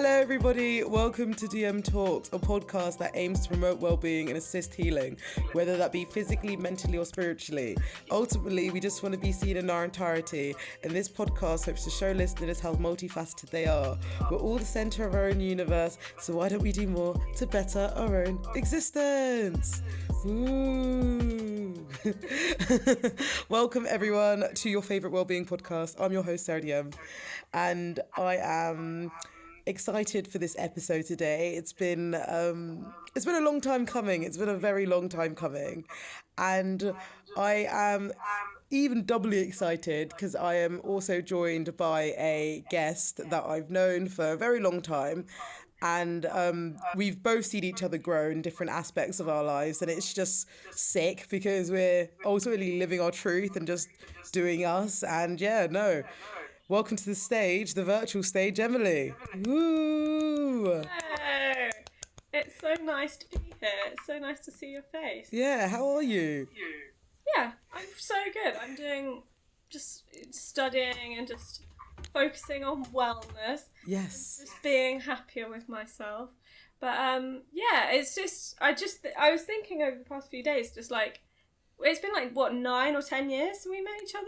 Hello everybody, welcome to DM Talks, a podcast that aims to promote well-being and assist healing, whether that be physically, mentally or spiritually. Ultimately, we just want to be seen in our entirety, and this podcast hopes to show listeners how multifaceted they are. We're all the centre of our own universe, so why don't we do more to better our own existence? Ooh. Welcome everyone to your favourite wellbeing podcast. I'm your host Sarah DM, and I am excited for this episode today. It's been a long time coming. It's been a very long time coming, and I am even doubly excited because I am also joined by a guest that I've known for a very long time. And we've both seen each other grow in different aspects of our lives, and it's just sick because we're ultimately living our truth and just doing us. And welcome to the stage, the virtual stage, Emily. Woo! Hello. It's so nice to be here. It's so nice to see your face. Yeah, how are you? Yeah, I'm so good. I'm doing just studying and just focusing on wellness. Yes. Just being happier with myself. But it's just I was thinking over the past few days, just like it's been like 9 or 10 years since we met each other.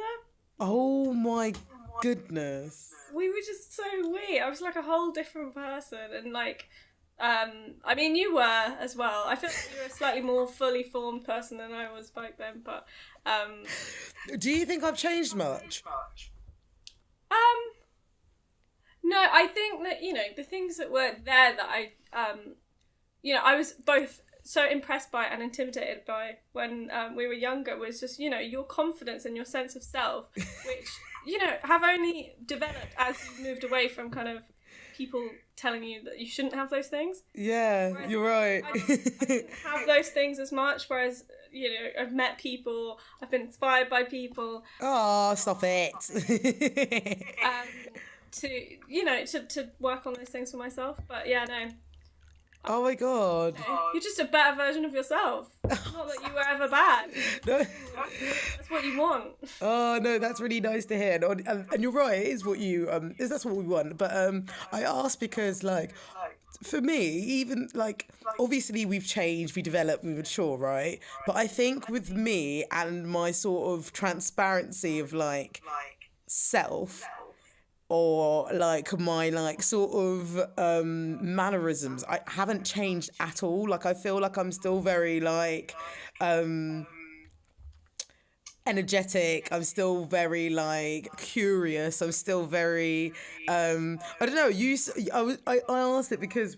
Oh my goodness. We were just so weird. I was like a whole different person, and like I mean you were as well. I feel like you were a slightly more fully formed person than I was back then, but do you think I've changed much? No, I think that, the things that were there that I, I was both so impressed by and intimidated by when we were younger was just, your confidence and your sense of self, which, have only developed as you've moved away from kind of people telling you that you shouldn't have those things. Yeah, whereas you're right. I didn't have those things as much, whereas, I've met people, I've been inspired by people. Oh, stop it. To work on those things for myself. But yeah, no. Oh my god. You're just a better version of yourself. Not that you were ever bad. No. That's what you want. Oh no, that's really nice to hear. And you're right, it is what you that's what we want. But I asked because like for me, even like obviously we've changed, we developed, we mature, right? But I think with me and my sort of transparency of like self, or like my like sort of mannerisms, I haven't changed at all. Like I feel like I'm still very like energetic. I'm still very like curious. I'm still very I don't know. I asked it because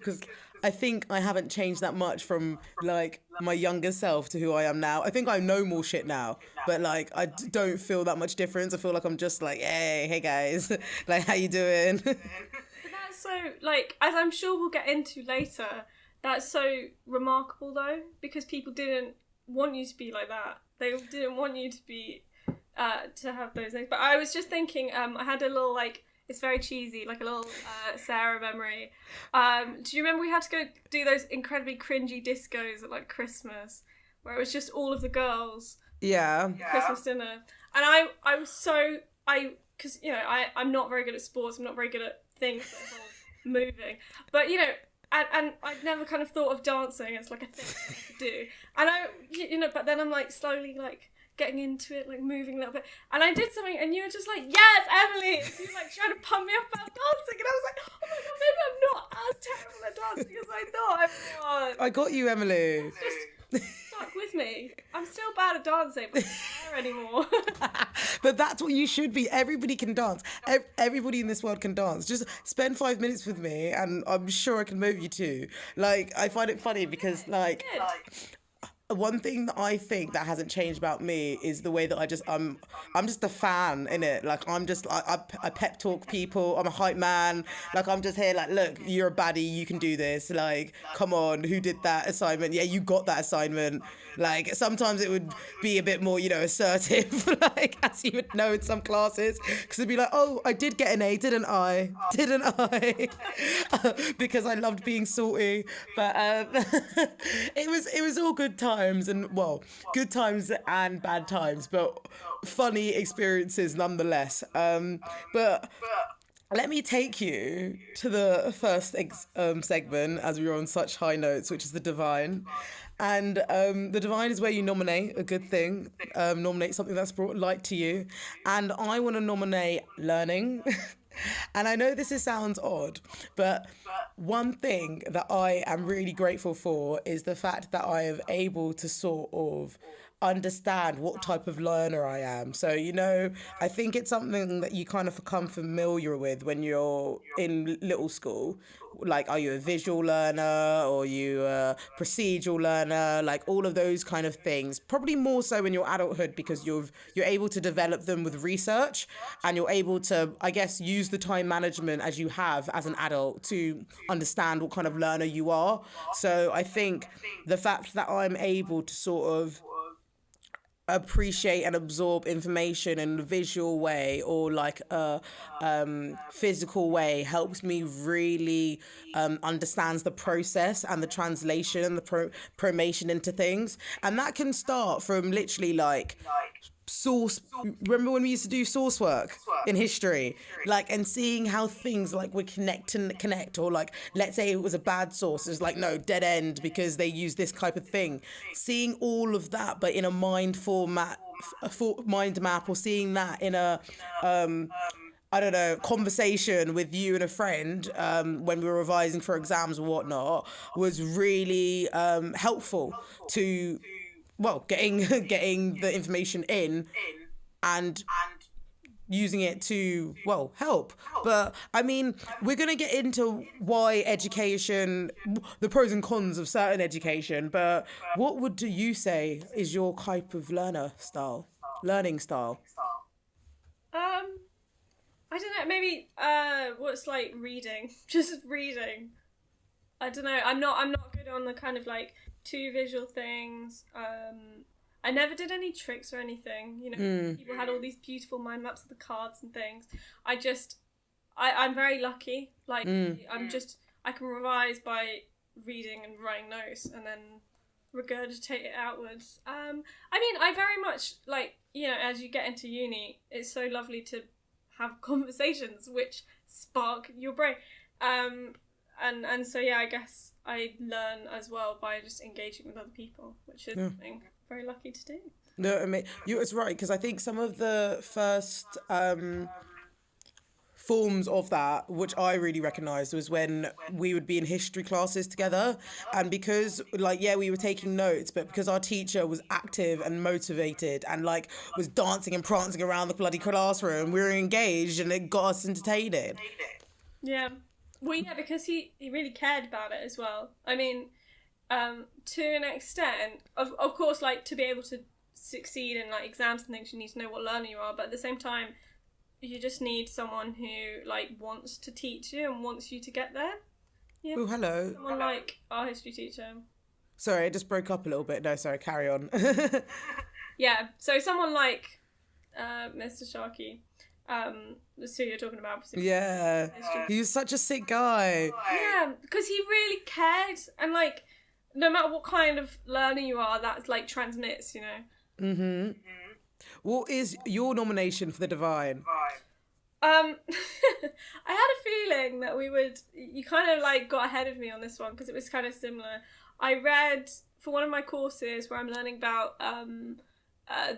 I think I haven't changed that much from like my younger self to who I am now. I think I know more shit now, but like I don't feel that much difference. I feel like I'm just like, hey guys, like how you doing? But that's so like, as I'm sure we'll get into later, that's so remarkable though, because people didn't want you to be like that. They didn't want you to be to have those things. But I was just thinking, I had a little like, it's very cheesy, like a little Sarah memory. Do you remember we had to go do those incredibly cringy discos at like Christmas, where it was just all of the girls? Yeah. Christmas dinner. And I was so, because, I'm not very good at sports, I'm not very good at things that involve moving. But, and I'd never kind of thought of dancing as like a thing that I could do. And but then I'm like slowly like getting into it, like moving a little bit. And I did something and you were just like, yes, Emily! And you were like trying to pump me up about dancing. And I was like, oh my god, maybe I'm not as terrible at dancing as I thought I was. I got you, Emily. Just stuck with me. I'm still bad at dancing, but I don't care anymore. But that's what you should be. Everybody can dance. Everybody in this world can dance. Just spend 5 minutes with me and I'm sure I can move you too. Like, I find it funny because like... One thing that I think that hasn't changed about me is the way that I'm just a fan, innit? Like I'm just I pep talk people. I'm a hype man. Like I'm just here like, look, you're a baddie, you can do this. Like, come on, who did that assignment? Yeah, you got that assignment. Like sometimes it would be a bit more, assertive, like as you would know in some classes, because it'd be like, oh, I did get an A, didn't I? Because I loved being salty. But it was all good times, and well, good times and bad times, but funny experiences nonetheless. But let me take you to the first segment, as we were on such high notes, which is the divine. And the divine is where you nominate a good thing, nominate something that's brought light to you. And I want to nominate learning. And I know sounds odd, but one thing that I am really grateful for is the fact that I am able to sort of understand what type of learner I am. So, I think it's something that you kind of become familiar with when you're in little school. Like, are you a visual learner or are you a procedural learner? Like, all of those kind of things. Probably more so in your adulthood because you're able to develop them with research, and you're able to, I guess, use the time management as you have as an adult to understand what kind of learner you are. So I think the fact that I'm able to sort of appreciate and absorb information in a visual way or like a physical way helps me really understands the process and the translation and the promation into things. And that can start from literally like source. Remember when we used to do source work in history, like, and seeing how things like would connect, or like, let's say it was a bad source, it's like, no, dead end because they use this type of thing. Seeing all of that but in a mind map, or seeing that in a I don't know, conversation with you and a friend when we were revising for exams or whatnot, was really helpful to, well, getting the information in and using it to, well, help. But I mean, we're going to get into why education, the pros and cons of certain education, but what would you say is your type of learning style? I don't know, maybe what's like reading. Just reading. I don't know. I'm not good on the kind of like too visual things. I never did any tricks or anything. People had all these beautiful mind maps of the cards and things. I'm very lucky. Like I can revise by reading and writing notes and then regurgitate it outwards. I mean, I very much like, as you get into uni, it's so lovely to have conversations which spark your brain. And so yeah, I guess I learn as well by just engaging with other people, which is something very lucky to do. No, I mean, it's right, because I think some of the first forms of that, which I really recognised, was when we would be in history classes together. And because, like, yeah, we were taking notes, but because our teacher was active and motivated and, like, was dancing and prancing around the bloody classroom, we were engaged and it got us entertained. Yeah. Well, yeah, because he really cared about it as well. I mean, to an extent, of course, like, to be able to succeed in, like, exams and things, you need to know what learner you are, but at the same time, you just need someone who, like, wants to teach you and wants you to get there. Yeah. Oh, hello. Someone like our history teacher. Sorry, it just broke up a little bit. No, sorry, carry on. Yeah, so someone like Mr. Sharkey, that's who you're talking about. Yeah, he was such a sick guy. Yeah, because he really cared, and, like, no matter what kind of learner you are, that, like, transmits, Mm-hmm. What is your nomination for the divine? I had a feeling that you kind of, like, got ahead of me on this one, because it was kind of similar. I read, for one of my courses where I'm learning about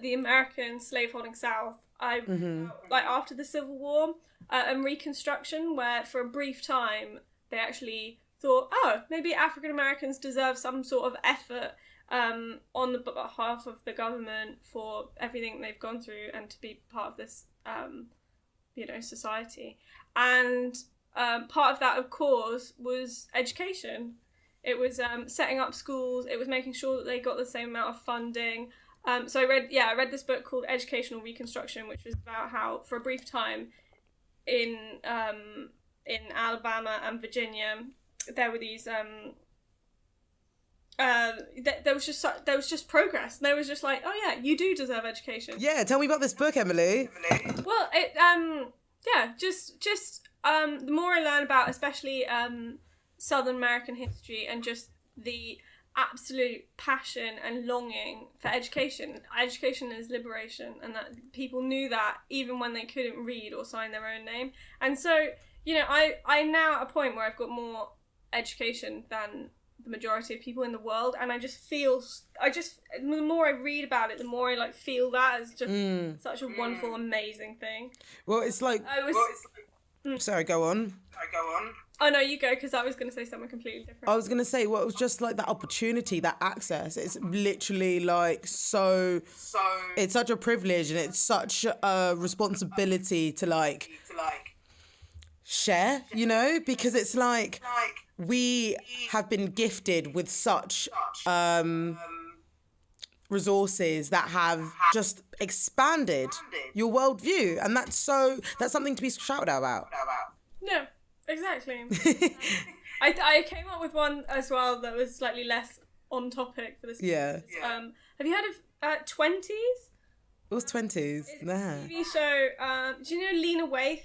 the American slaveholding South, like, after the Civil War and Reconstruction, where for a brief time they actually thought, oh, maybe African Americans deserve some sort of effort on the behalf of the government for everything they've gone through and to be part of this, society. And part of that, of course, was education. It was setting up schools. It was making sure that they got the same amount of funding. So I read this book called Educational Reconstruction, which was about how, for a brief time, in Alabama and Virginia, there were these there was just progress. There was just like, oh yeah, you do deserve education. Yeah, tell me about this book, Emily. Well, it just the more I learn about, especially Southern American history, and just the absolute passion and longing for education. Education is liberation, and that people knew that even when they couldn't read or sign their own name. And so, you know, I'm now at a point where I've got more education than the majority of people in the world, and I just the more I read about it, the more I like feel that as just such a wonderful, amazing thing. Well, it's like... Sorry, go on. Oh no, you go, because I was going to say something completely different. I was going to say, well, it was just like that opportunity, that access. It's literally like so it's such a privilege, and it's such a responsibility to like share, you know, because it's like we have been gifted with such resources that have just expanded your worldview, and that's something to be shouted about. No, exactly. I came up with one as well that was slightly less on topic for this. Yeah. Have you heard of 20s? It was 20s. It's Nah. a TV show. Do you know Lena Waithe?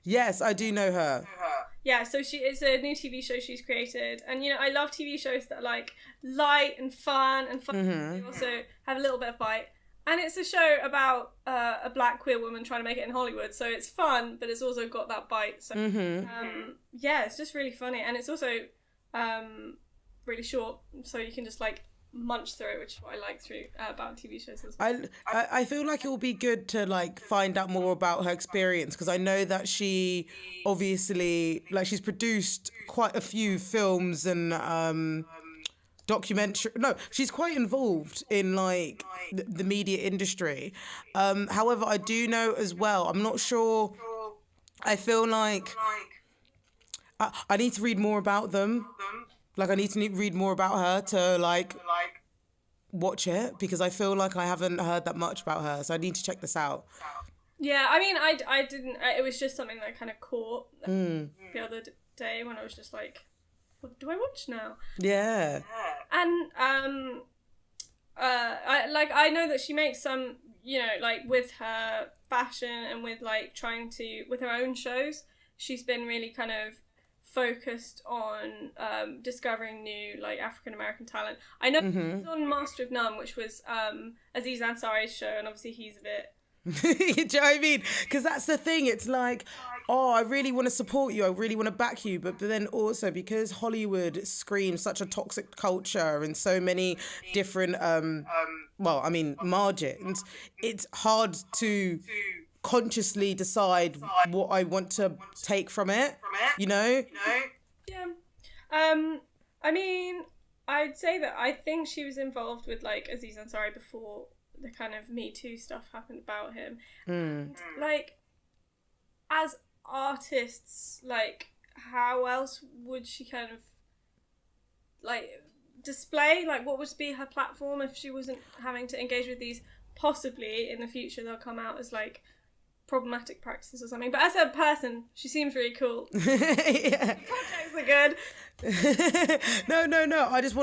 Yes, I do know her. Yeah, so it's a new TV show she's created, and you know I love TV shows that are like light and fun and fun. Mm-hmm. They also have a little bit of bite, and it's a show about a black queer woman trying to make it in Hollywood. So it's fun, but it's also got that bite. So yeah, it's just really funny, and it's also really short, so you can just like munch through it, which is what I like through about TV shows as well. I feel like it will be good to like find out more about her experience, because I know that she obviously like she's produced quite a few films and documentary. No, she's quite involved in like the media industry. However, I do know as well, I'm not sure, I feel like I need to read more about them. Like I need to read more about her to like watch it, because I feel like I haven't heard that much about her, so I need to check this out. Yeah, I mean, I didn't. It was just something that I kind of caught the other day when I was just like, "What do I watch now?" Yeah. And I know that she makes some, you know, like with her fashion and with like trying to with her own shows, she's been really kind of focused on discovering new like African American talent. I know she's on Master of None, which was Aziz Ansari's show, and obviously he's a bit. Do you know what I mean? Because that's the thing. It's like, oh, I really want to support you. I really want to back you. But then also because Hollywood screams such a toxic culture and so many different, margins, it's hard to consciously decide what I want to take from it, you know? Yeah. I mean, I'd say that I think she was involved with like Aziz Ansari before the kind of Me Too stuff happened about him. And, like, as artists, like, how else would she kind of like display, like what would be her platform if she wasn't having to engage with these? Possibly in the future they'll come out as like problematic practices or something, but as a person she seems really cool. Yeah. Projects are good. No,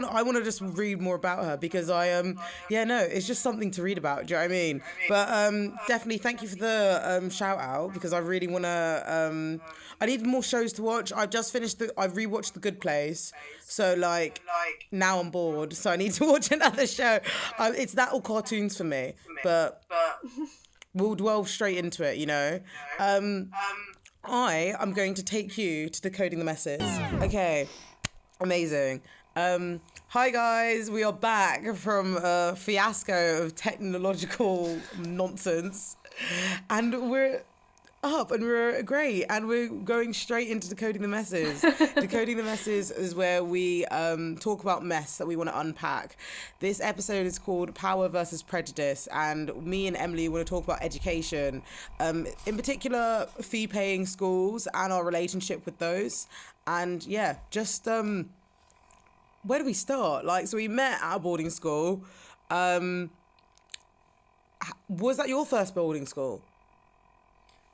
I want to just read more about her, because it's just something to read about, do you know what I mean? But definitely thank you for the shout out, because I really want to I need more shows to watch. I've rewatched The Good Place, so like now I'm bored, so I need to watch another show. It's that or cartoons for me, but we'll delve straight into it, you know. I am going to take you to Decoding the Messes. Okay, amazing. Hi guys, we are back from a fiasco of technological nonsense, and we're up and we're great, and we're going straight into Decoding the Messes. Decoding the Messes is where we talk about mess that we want to unpack. This episode is called Power versus Prejudice, and me and Emily want to talk about education, in particular fee-paying schools and our relationship with those. And yeah, just where do we start? Like, so we met at a boarding school. Was that your first boarding school?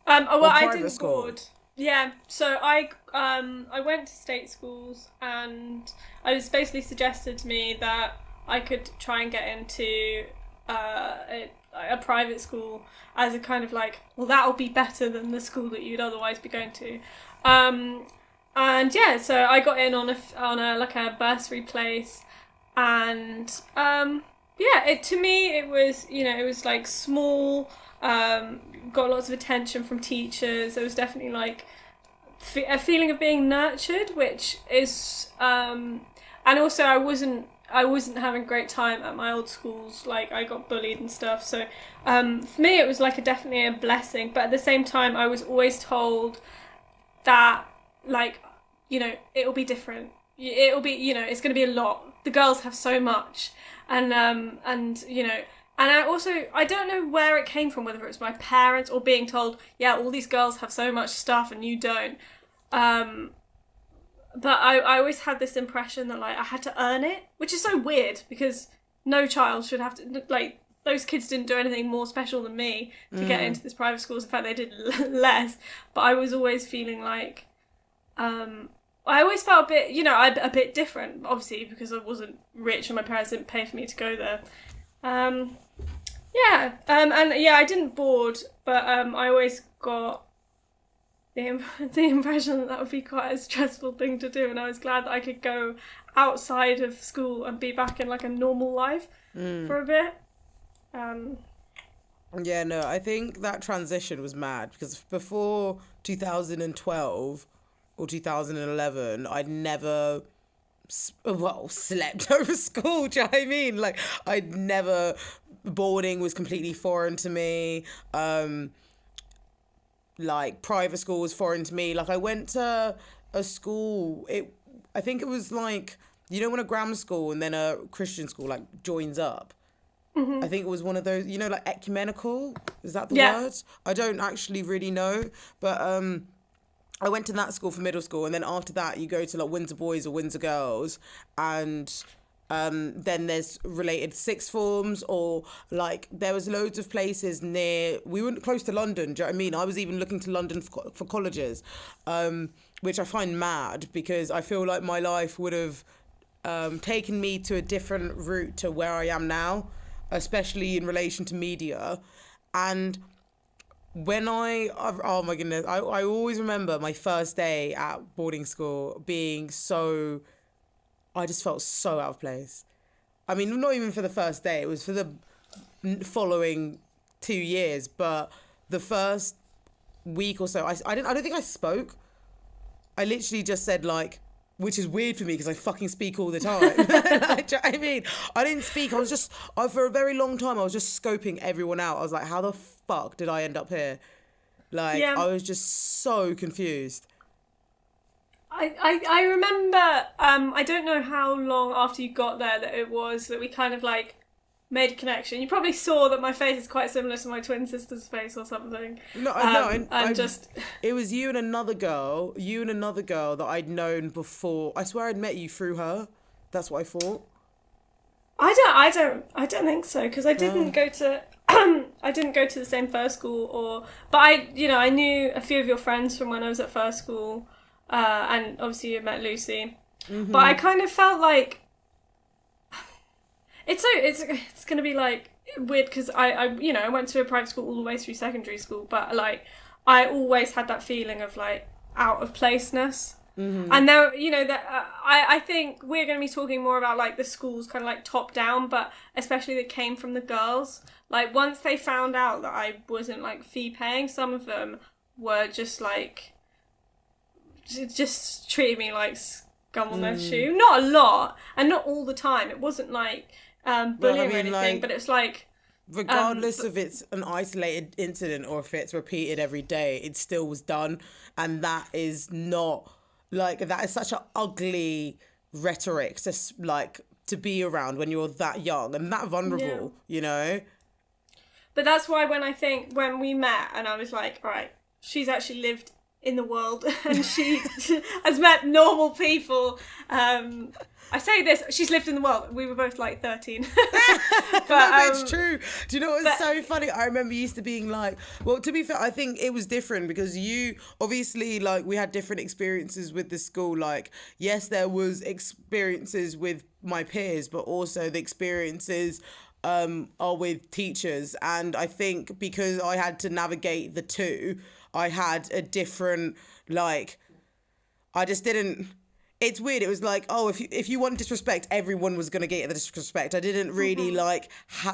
I didn't board. Yeah, so I went to state schools, and it was basically suggested to me that I could try and get into a private school as a kind of like, well, that'll be better than the school that you'd otherwise be going to. And yeah, so I got in on a like a bursary place, and to me it was, it was like small, got lots of attention from teachers. There was definitely like a feeling of being nurtured, which is and also I wasn't having a great time at my old schools. Like, I got bullied and stuff, so for me it was like definitely a blessing. But at the same time, I was always told that, like, it'll be different, it'll be, it's going to be a lot, the girls have so much, and I don't know where it came from, whether it was my parents or being told, yeah, all these girls have so much stuff and you don't. But I always had this impression that, like, I had to earn it, which is so weird because no child should have to, like, those kids didn't do anything more special than me to get into this private schools. In fact, they did less. But I was always feeling like, I always felt a bit, a bit different, obviously, because I wasn't rich and my parents didn't pay for me to go there. And I didn't board, but I always got the impression that would be quite a stressful thing to do, and I was glad that I could go outside of school and be back in like a normal life for a bit. Yeah, no, I think that transition was mad because before 2012 or 2011, I'd never slept over school. Do you know what I mean? Like, I'd never, boarding was completely foreign to me. Like, private school was foreign to me. Like, I went to a school, I think it was like, when a grammar school and then a Christian school like joins up. Mm-hmm. I think it was one of those, like ecumenical, is that the word? I don't actually really know, but I went to that school for middle school, and then after that you go to like Windsor Boys or Windsor Girls, and then there's related sixth forms, or like there was loads of places near, we weren't close to London, do you know what I mean? I was even looking to London for colleges, which I find mad because I feel like my life would have taken me to a different route to where I am now, especially in relation to media. And when oh my goodness, I always remember my first day at boarding school being so, I just felt so out of place. I mean, not even for the first day, it was for the following 2 years, but the first week or so, I don't think I spoke. I literally just said like, which is weird for me because I fucking speak all the time. Like, do you know what I mean? I didn't speak. I was just, for a very long time, I was just scoping everyone out. I was like, how the fuck did I end up here? Like, I was just so confused. I remember, I don't know how long after you got there that it was that we kind of like made a connection. You probably saw that my face is quite similar to my twin sister's face or something. It was you and another girl that I'd known before. I swear I'd met you through her. That's what I thought. I don't think so, because I didn't go to I didn't go to the same first school, but I knew a few of your friends from when I was at first school, and obviously you met Lucy. Mm-hmm. But I kind of felt like it's gonna be like weird because I went to a private school all the way through secondary school, but like I always had that feeling of like out of placeness. Mm-hmm. And now that I think we're going to be talking more about like the schools kind of like top down, but especially that came from the girls. Like once they found out that I wasn't like fee paying, some of them were just like just treated me like scum on their shoe. Not a lot, and not all the time. It wasn't like bullying or anything, like, but it's like regardless if it's an isolated incident or if it's repeated every day, it still was done, and that is not like, that is such an ugly rhetoric to be around when you're that young and that vulnerable, But that's why when we met and I was like, all right, she's actually lived in the world and she has met normal people. I say this, she's lived in the world. We were both like 13. But it's true. Do you know what's so funny? I remember used to being like, well, to be fair, I think it was different because you obviously, like, we had different experiences with the school. Like, yes, there was experiences with my peers, but also the experiences are with teachers. And I think because I had to navigate the two, I had a different, like, I just didn't, it's weird. It was like, oh, if you want disrespect, everyone was going to get the disrespect. I didn't really like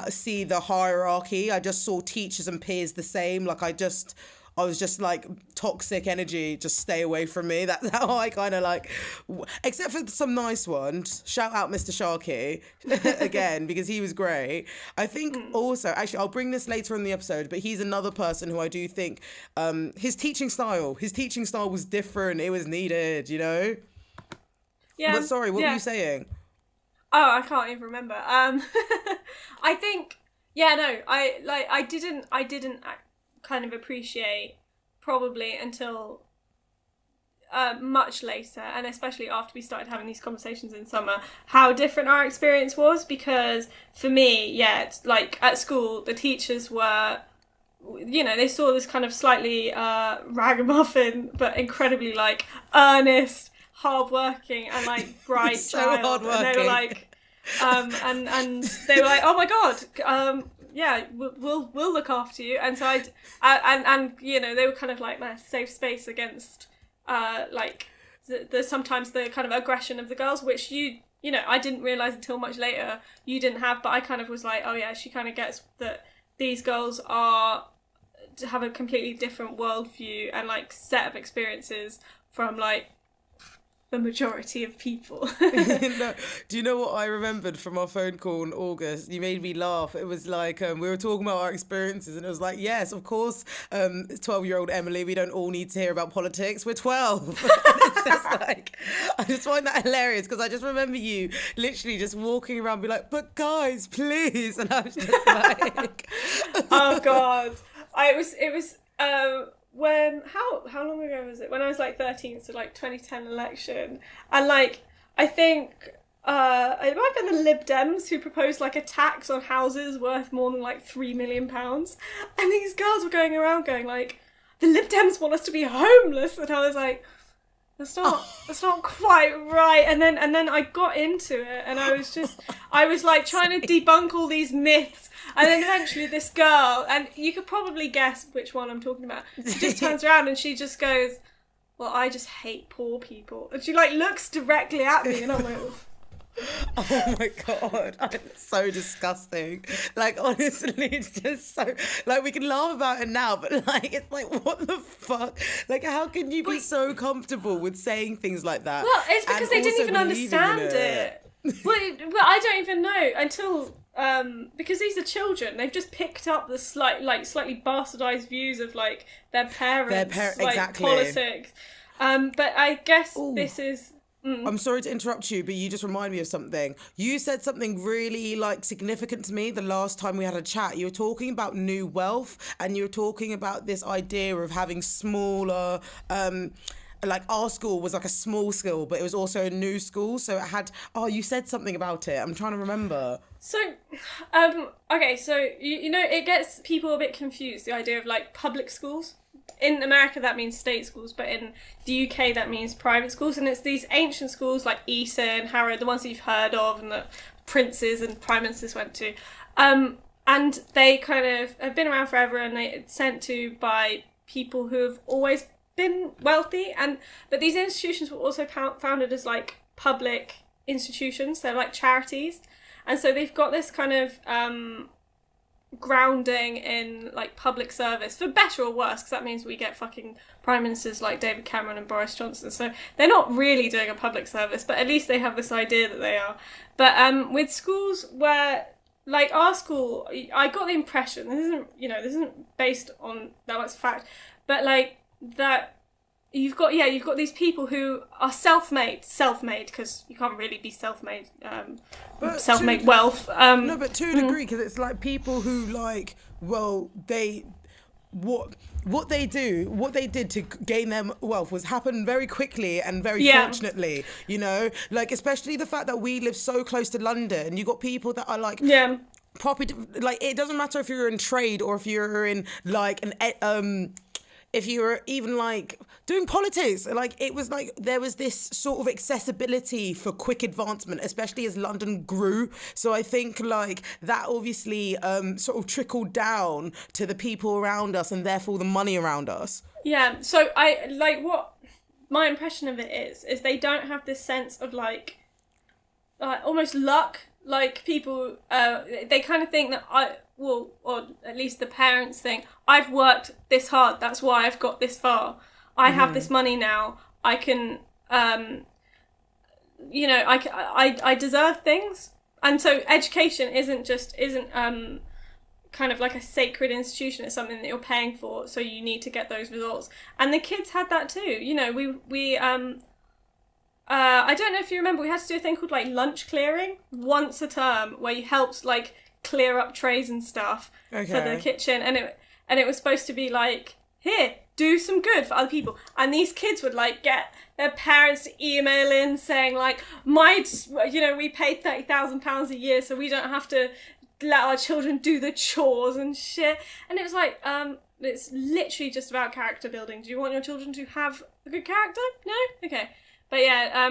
see the hierarchy. I just saw teachers and peers the same. Like I was just like, toxic energy, just stay away from me. That's how I kind of like, except for some nice ones. Shout out Mr. Sharkey again, because he was great. I think also, actually, I'll bring this later in the episode, but he's another person who I do think his teaching style was different. It was needed, you know? Yeah. But sorry, what were you saying? Oh, I can't even remember. I think, I didn't kind of appreciate probably until much later, and especially after we started having these conversations in summer, how different our experience was. Because for me, it's like at school, the teachers were, you know, they saw this kind of slightly ragamuffin but incredibly like earnest, hardworking and like bright so child, hardworking. and they were like and they were like, oh my god, we'll look after you. And so and you know, they were kind of like my safe space against like the sometimes the kind of aggression of the girls, which you know, I didn't realise until much later you didn't have, but I kind of was like, oh yeah, she kind of gets that these girls have a completely different worldview and like set of experiences from like the majority of people. No, do you know what I remembered from our phone call in August? You made me laugh. It was like we were talking about our experiences, and it was like, yes, of course, 12-year-old Emily, we don't all need to hear about politics. We're 12. It's just like, I just find that hilarious, because I just remember you literally just walking around, be like, but guys, please, and I was just like, oh god, it was when how long ago was it? When I was like 13, so like 2010 election, and like I think it might have been the Lib Dems who proposed like a tax on houses worth more than like £3 million, and these girls were going around going like, the Lib Dems want us to be homeless, and I was like, that's not quite right. And then I got into it, and I was like trying to debunk all these myths. And then eventually this girl, and you could probably guess which one I'm talking about, she just turns around and she just goes, well, I just hate poor people. And she like looks directly at me, and I'm like, oh my god, it's so disgusting. Like, honestly, it's just so, like, we can laugh about it now, but like, it's like, what the fuck? Like, how can you be so comfortable with saying things like that? well, it's because they didn't even understand it. Well, I don't even know until because these are children. They've just picked up the slightly bastardized views of like their parents, like exactly. politics. But I guess this is. I'm sorry to interrupt you, but you just remind me of something. You said something really like significant to me the last time we had a chat. You were talking about new wealth, and you were talking about this idea of having smaller, like our school was like a small school, but it was also a new school. So it had, you said something about it. I'm trying to remember. So, okay, so, you know, it gets people a bit confused, the idea of like public schools. In America, that means state schools, but in the UK, that means private schools. And it's these ancient schools like Eton, Harrow, the ones that you've heard of and that princes and prime ministers went to. And they kind of have been around forever, and they're sent to by people who have always been wealthy. But these institutions were also founded as like public institutions. They're like charities. And so they've got this kind of grounding in like public service, for better or worse, because that means we get fucking prime ministers like David Cameron and Boris Johnson. So they're not really doing a public service, but at least they have this idea that they are. But with schools where, like our school, I got the impression, this isn't based on that much fact, but like that you've got these people who are self-made, because you can't really be self-made, self-made wealth. No, but to a degree, because it's like people who like, well, what they did to gain their wealth was happen very quickly and very fortunately, you know, like especially the fact that we live so close to London. You got people that are like property, like it doesn't matter if you're in trade or if you're in like if you were even like doing politics, like it was like there was this sort of accessibility for quick advancement, especially as London grew. So I think like that obviously sort of trickled down to the people around us and therefore the money around us. Yeah. So I like my impression of it is they don't have this sense of like almost luck. Like people, they kind of think that or at least the parents think, I've worked this hard, that's why I've got this far. I have this money now. I can, I deserve things. And so education isn't kind of like a sacred institution. It's something that you're paying for, so you need to get those results. And the kids had that too. You know, we I don't know if you remember, we had to do a thing called like lunch clearing once a term, where you helped like clear up trays and stuff for the kitchen, and it was supposed to be like, here, do some good for other people. And these kids would like get their parents to email in saying like, we pay £30,000 a year, so we don't have to let our children do the chores and shit. And it was like, it's literally just about character building. Do you want your children to have a good character? No? Okay. But yeah,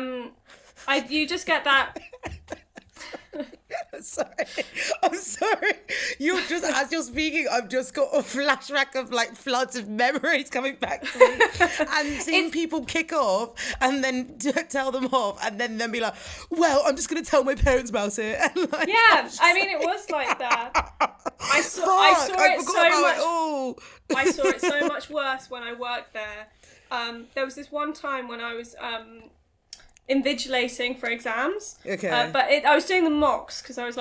you just get that. I'm sorry. As you're speaking, I've just got a flashback of like floods of memories coming back to me, and seeing people kick off and then tell them off, and then be like, "Well, I'm just gonna tell my parents about it." And like, yeah, I mean, it was like that. I saw it so much worse when I worked there. There was this one time when I was invigilating for exams. Okay. But I was doing the mocks because I was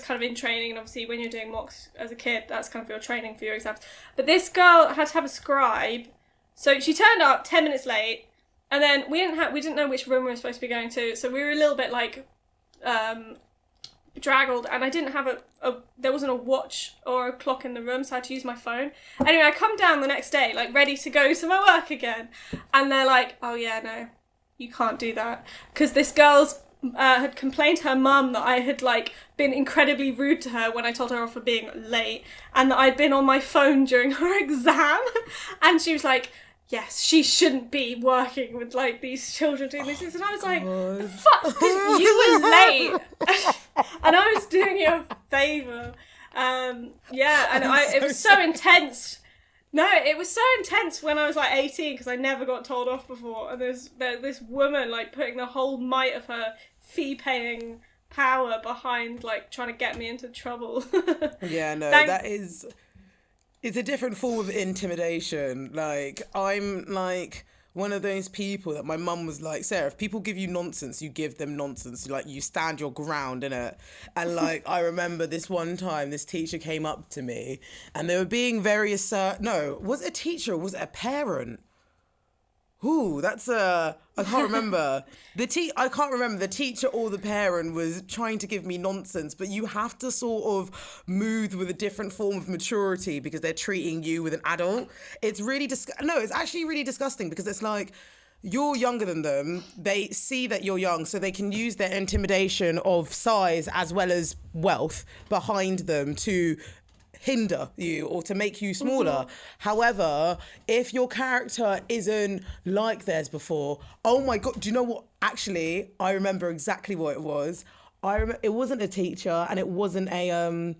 kind of in training, and obviously when you're doing mocks as a kid, that's kind of your training for your exams. But this girl had to have a scribe, so she turned up 10 minutes late, and then we didn't know which room we were supposed to be going to, so we were a little bit like draggled, and I didn't have there wasn't a watch or a clock in the room, so I had to use my phone. Anyway, I come down the next day like ready to go to my work again, and they're like, oh yeah, no, you can't do that, because this girl's had complained to her mum that I had like been incredibly rude to her when I told her off for being late, and that I'd been on my phone during her exam. And she was like, yes, she shouldn't be working with like these children doing this. And I was like, fuck, because you were late and I was doing you a favour. And it was so intense. No, it was so intense when I was like 18, because I never got told off before. And there's this woman like putting the whole might of her fee-paying power behind like trying to get me into trouble. Yeah, no, it's a different form of intimidation. Like, I'm like one of those people that my mum was like, Sarah, if people give you nonsense, you give them nonsense. Like, you stand your ground, innit? And like, I remember this one time, this teacher came up to me and they were being very no, was it a teacher or was it a parent? Ooh, I can't remember. I can't remember. The teacher or the parent was trying to give me nonsense, but you have to sort of move with a different form of maturity because they're treating you with an adult. It's really it's actually really disgusting, because it's like, you're younger than them. They see that you're young, so they can use their intimidation of size as well as wealth behind them to hinder you or to make you smaller. Mm-hmm. However, if your character isn't like theirs before, oh my God, do you know what? Actually, I remember exactly what it was. It wasn't a teacher, and it wasn't a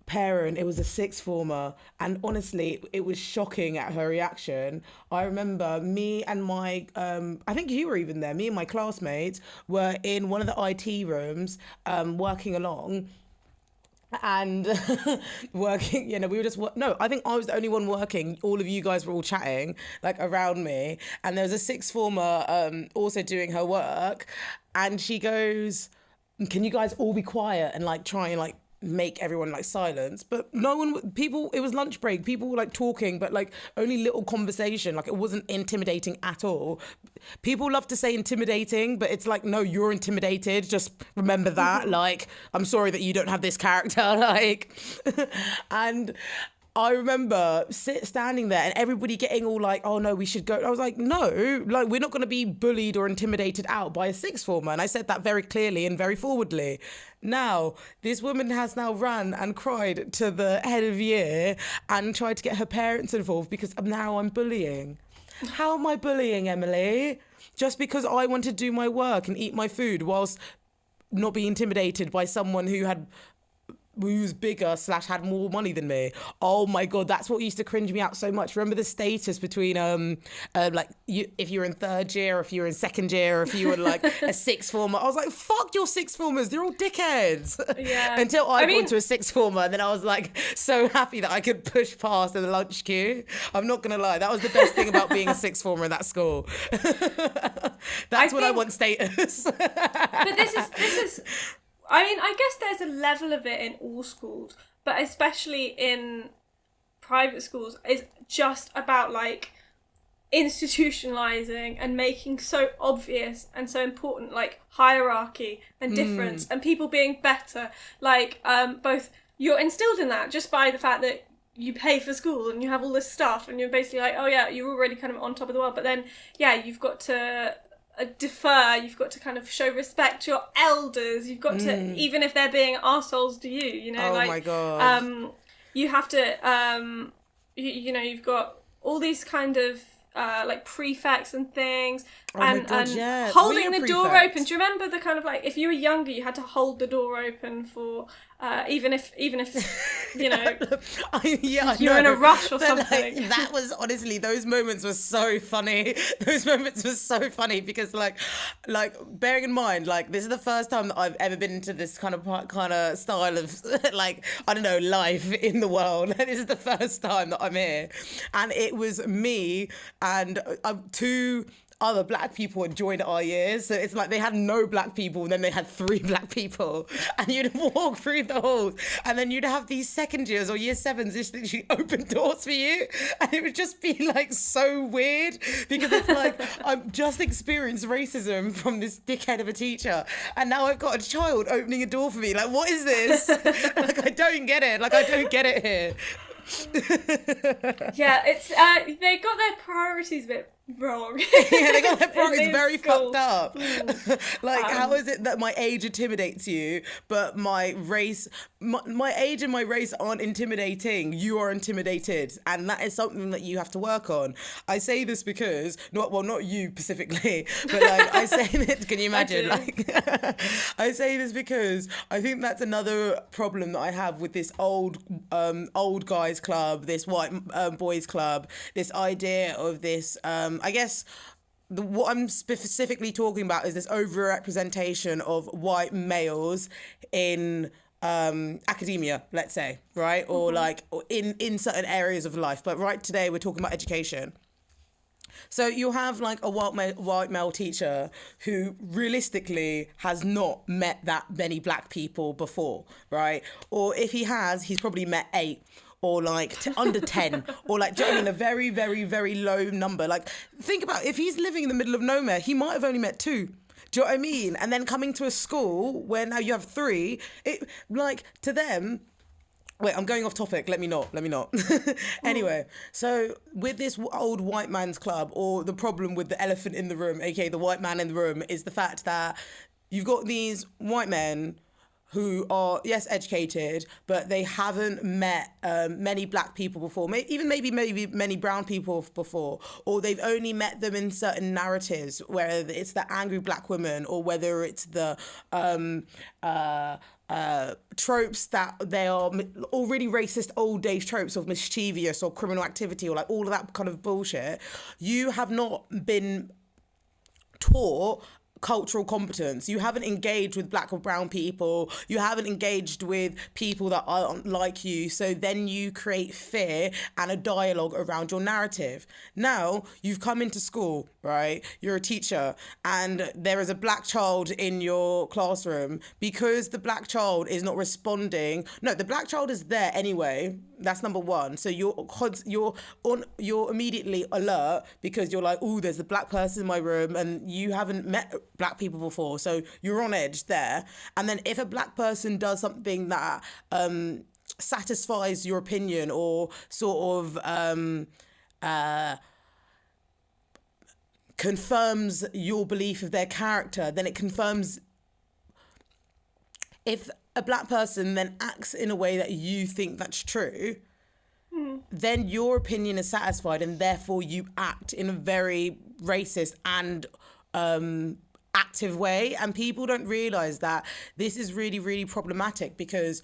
parent. It was a sixth former, and honestly, it was shocking at her reaction. I remember me and my I think you were even there, me and my classmates were in one of the IT rooms working along, and working, we were just I think I was the only one working. All of you guys were all chatting like around me, and there was a sixth former also doing her work, and she goes, can you guys all be quiet and like try and like make everyone like silence? But it was lunch break, people were like talking, but like only little conversation, like it wasn't intimidating at all. People love to say intimidating, but it's like, no, you're intimidated, just remember that. Like, I'm sorry that you don't have this character, like and I remember standing there and everybody getting all like, oh no, we should go. I was like, no, like we're not going to be bullied or intimidated out by a sixth former. And I said that very clearly and very forwardly. Now, this woman has now run and cried to the head of year and tried to get her parents involved because now I'm bullying. How am I bullying, Emily? Just because I want to do my work and eat my food whilst not being intimidated by someone who had who was bigger / had more money than me. Oh my God, that's what used to cringe me out so much. Remember the status between like if you were in third year, or if you were in second year, or if you were like a sixth former. I was like, fuck your sixth formers, they're all dickheads. Yeah. Until I got into a sixth former, and then I was like so happy that I could push past in the lunch queue. I'm not gonna lie, that was the best thing about being a sixth former in that school. That's when I want status. But this is I mean, I guess there's a level of it in all schools, but especially in private schools, it's just about like institutionalizing and making so obvious and so important like hierarchy and difference and people being better. Like both you're instilled in that just by the fact that you pay for school and you have all this stuff and you're basically like, oh yeah, you're already kind of on top of the world. But then, yeah, you've got to defer, you've got to kind of show respect to your elders, you've got to, even if they're being arseholes to you, you know, my God. You have to, you know, you've got all these kind of like prefects and things, and holding the door open. Do you remember the kind of like, if you were younger, you had to hold the door open for even if you know you're in a rush or something. Like, that was honestly, those moments were so funny. Those moments were so funny because like bearing in mind, like, this is the first time that I've ever been into this kind of style of like, I don't know, life in the world. This is the first time that I'm here, and it was me and two other black people had joined our years. So it's like they had no black people and then they had 3 black people, and you'd walk through the halls and then you'd have these second years or year 7s just literally open doors for you, and it would just be like so weird because it's like I've just experienced racism from this dickhead of a teacher, and now I've got a child opening a door for me. Like, what is this? Like, I don't get it. Like, I don't get it here. Yeah, it's they got their priorities a bit wrong. Yeah, they got their priorities very fucked up. Like, how is it that my age intimidates you, but my race, my age and my race aren't intimidating? You are intimidated, and that is something that you have to work on. I say this because, not you specifically, but like I say that. Can you imagine? Like, I say this because I think that's another problem that I have with this old guys club, this white boys club, this idea of this. I guess what I'm specifically talking about is this over-representation of white males in academia, let's say, right? Or like in certain areas of life. But right today we're talking about education. So you'll have like a white male teacher who realistically has not met that many black people before, right? Or if he has, he's probably met 8. Or like under 10, or like, do you know what I mean? A very, very, very low number. Like, think about, if he's living in the middle of nowhere, he might have only met 2. Do you know what I mean? And then coming to a school where now you have 3, it, like, to them, wait, I'm going off topic. Let me not. Anyway, so with this old white man's club, or the problem with the elephant in the room, aka the white man in the room, is the fact that you've got these white men who are, yes, educated, but they haven't met many black people before, maybe many brown people before, or they've only met them in certain narratives, whether it's the angry black woman or whether it's the tropes that they are already racist old age tropes of mischievous or criminal activity or like all of that kind of bullshit. You have not been taught cultural competence. You haven't engaged with black or brown people. You haven't engaged with people that aren't like you. So then you create fear and a dialogue around your narrative. Now you've come into school, right? You're a teacher and there is a black child in your classroom. Because the black child is not responding. No, the black child is there anyway. That's number one. So you're immediately alert because you're like, oh, there's a black person in my room and you haven't met black people before. So you're on edge there. And then if a black person does something that satisfies your opinion or sort of confirms your belief of their character, then it confirms. If a black person then acts in a way that you think that's true, then your opinion is satisfied and therefore you act in a very racist and active way. And people don't realise that this is really, really problematic because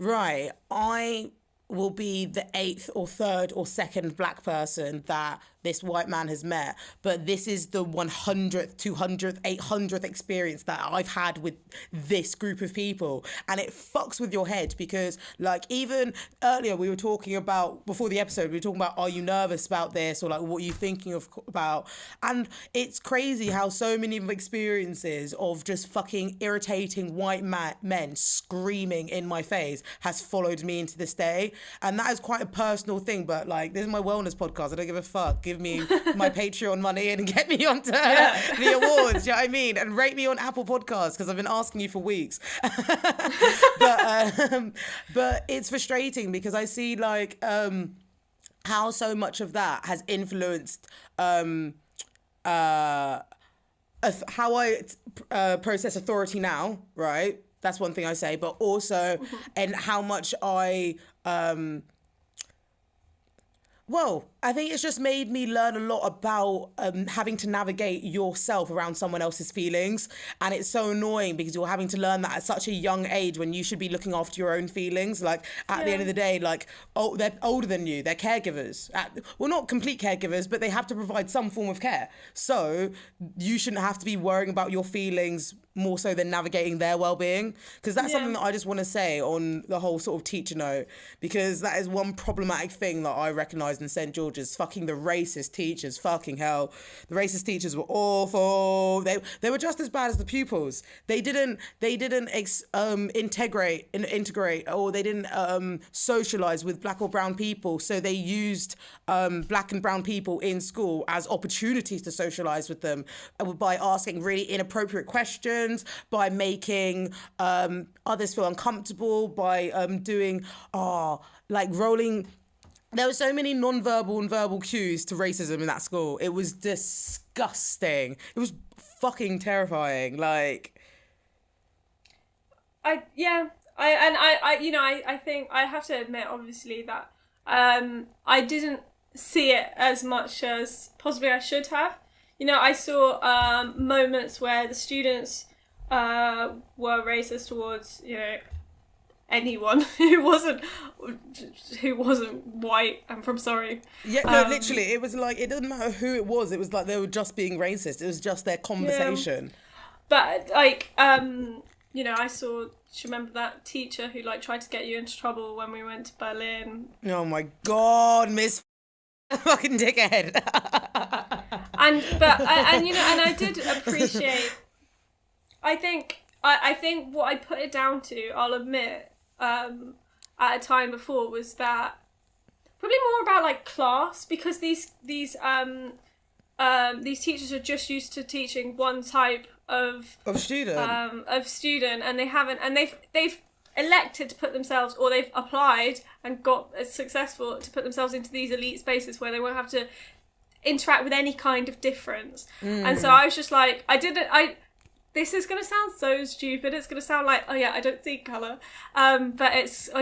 right, I will be the 8th or 3rd or 2nd black person that this white man has met, but this is the 100th, 200th, 800th experience that I've had with this group of people, and it fucks with your head because, like, even earlier we were talking about, before the episode, we were talking about, are you nervous about this, or like, what are you thinking about? And it's crazy how so many of experiences of just fucking irritating white men screaming in my face has followed me into this day, and that is quite a personal thing. But like, this is my wellness podcast. I don't give a fuck. Give me my Patreon money and get me onto the awards. Do you know what I mean? And rate me on Apple Podcasts because I've been asking you for weeks. But it's frustrating because I see like how so much of that has influenced how I process authority now, right? That's one thing I say, but also and how much I I think it's just made me learn a lot about having to navigate yourself around someone else's feelings. And it's so annoying because you're having to learn that at such a young age when you should be looking after your own feelings. Like, at the end of the day, like, oh, they're older than you. They're caregivers. Well, not complete caregivers, but they have to provide some form of care. So you shouldn't have to be worrying about your feelings more so than navigating their well-being. Because that's something that I just want to say on the whole sort of teacher note, because that is one problematic thing that I recognised in St. George's. Fucking the racist teachers, fucking hell. The racist teachers were awful. They were just as bad as the pupils. They didn't integrate, or they didn't socialise with black or brown people. So they used black and brown people in school as opportunities to socialise with them by asking really inappropriate questions, by making others feel uncomfortable, by doing rolling. There were so many non-verbal and verbal cues to racism in that school. It was disgusting. It was fucking terrifying. Like, I think I have to admit, obviously, that I didn't see it as much as possibly I should have. You know, I saw moments where the students were racist towards, you know, anyone who wasn't white and from Surrey. Yeah, no, literally, it was like, it doesn't matter who it was like they were just being racist. It was just their conversation. Yeah. But like, you know, I remember that teacher who like tried to get you into trouble when we went to Berlin. Oh my God, Miss fucking dickhead. and you know, and I did appreciate, I think what I put it down to, I'll admit, at a time before, was that probably more about like class, because these teachers are just used to teaching one type of student, and they've elected to put themselves, or they've applied and got successful to put themselves into these elite spaces where they won't have to interact with any kind of difference. And so I was just like, this is going to sound so stupid. It's going to sound like, oh yeah, I don't see colour, I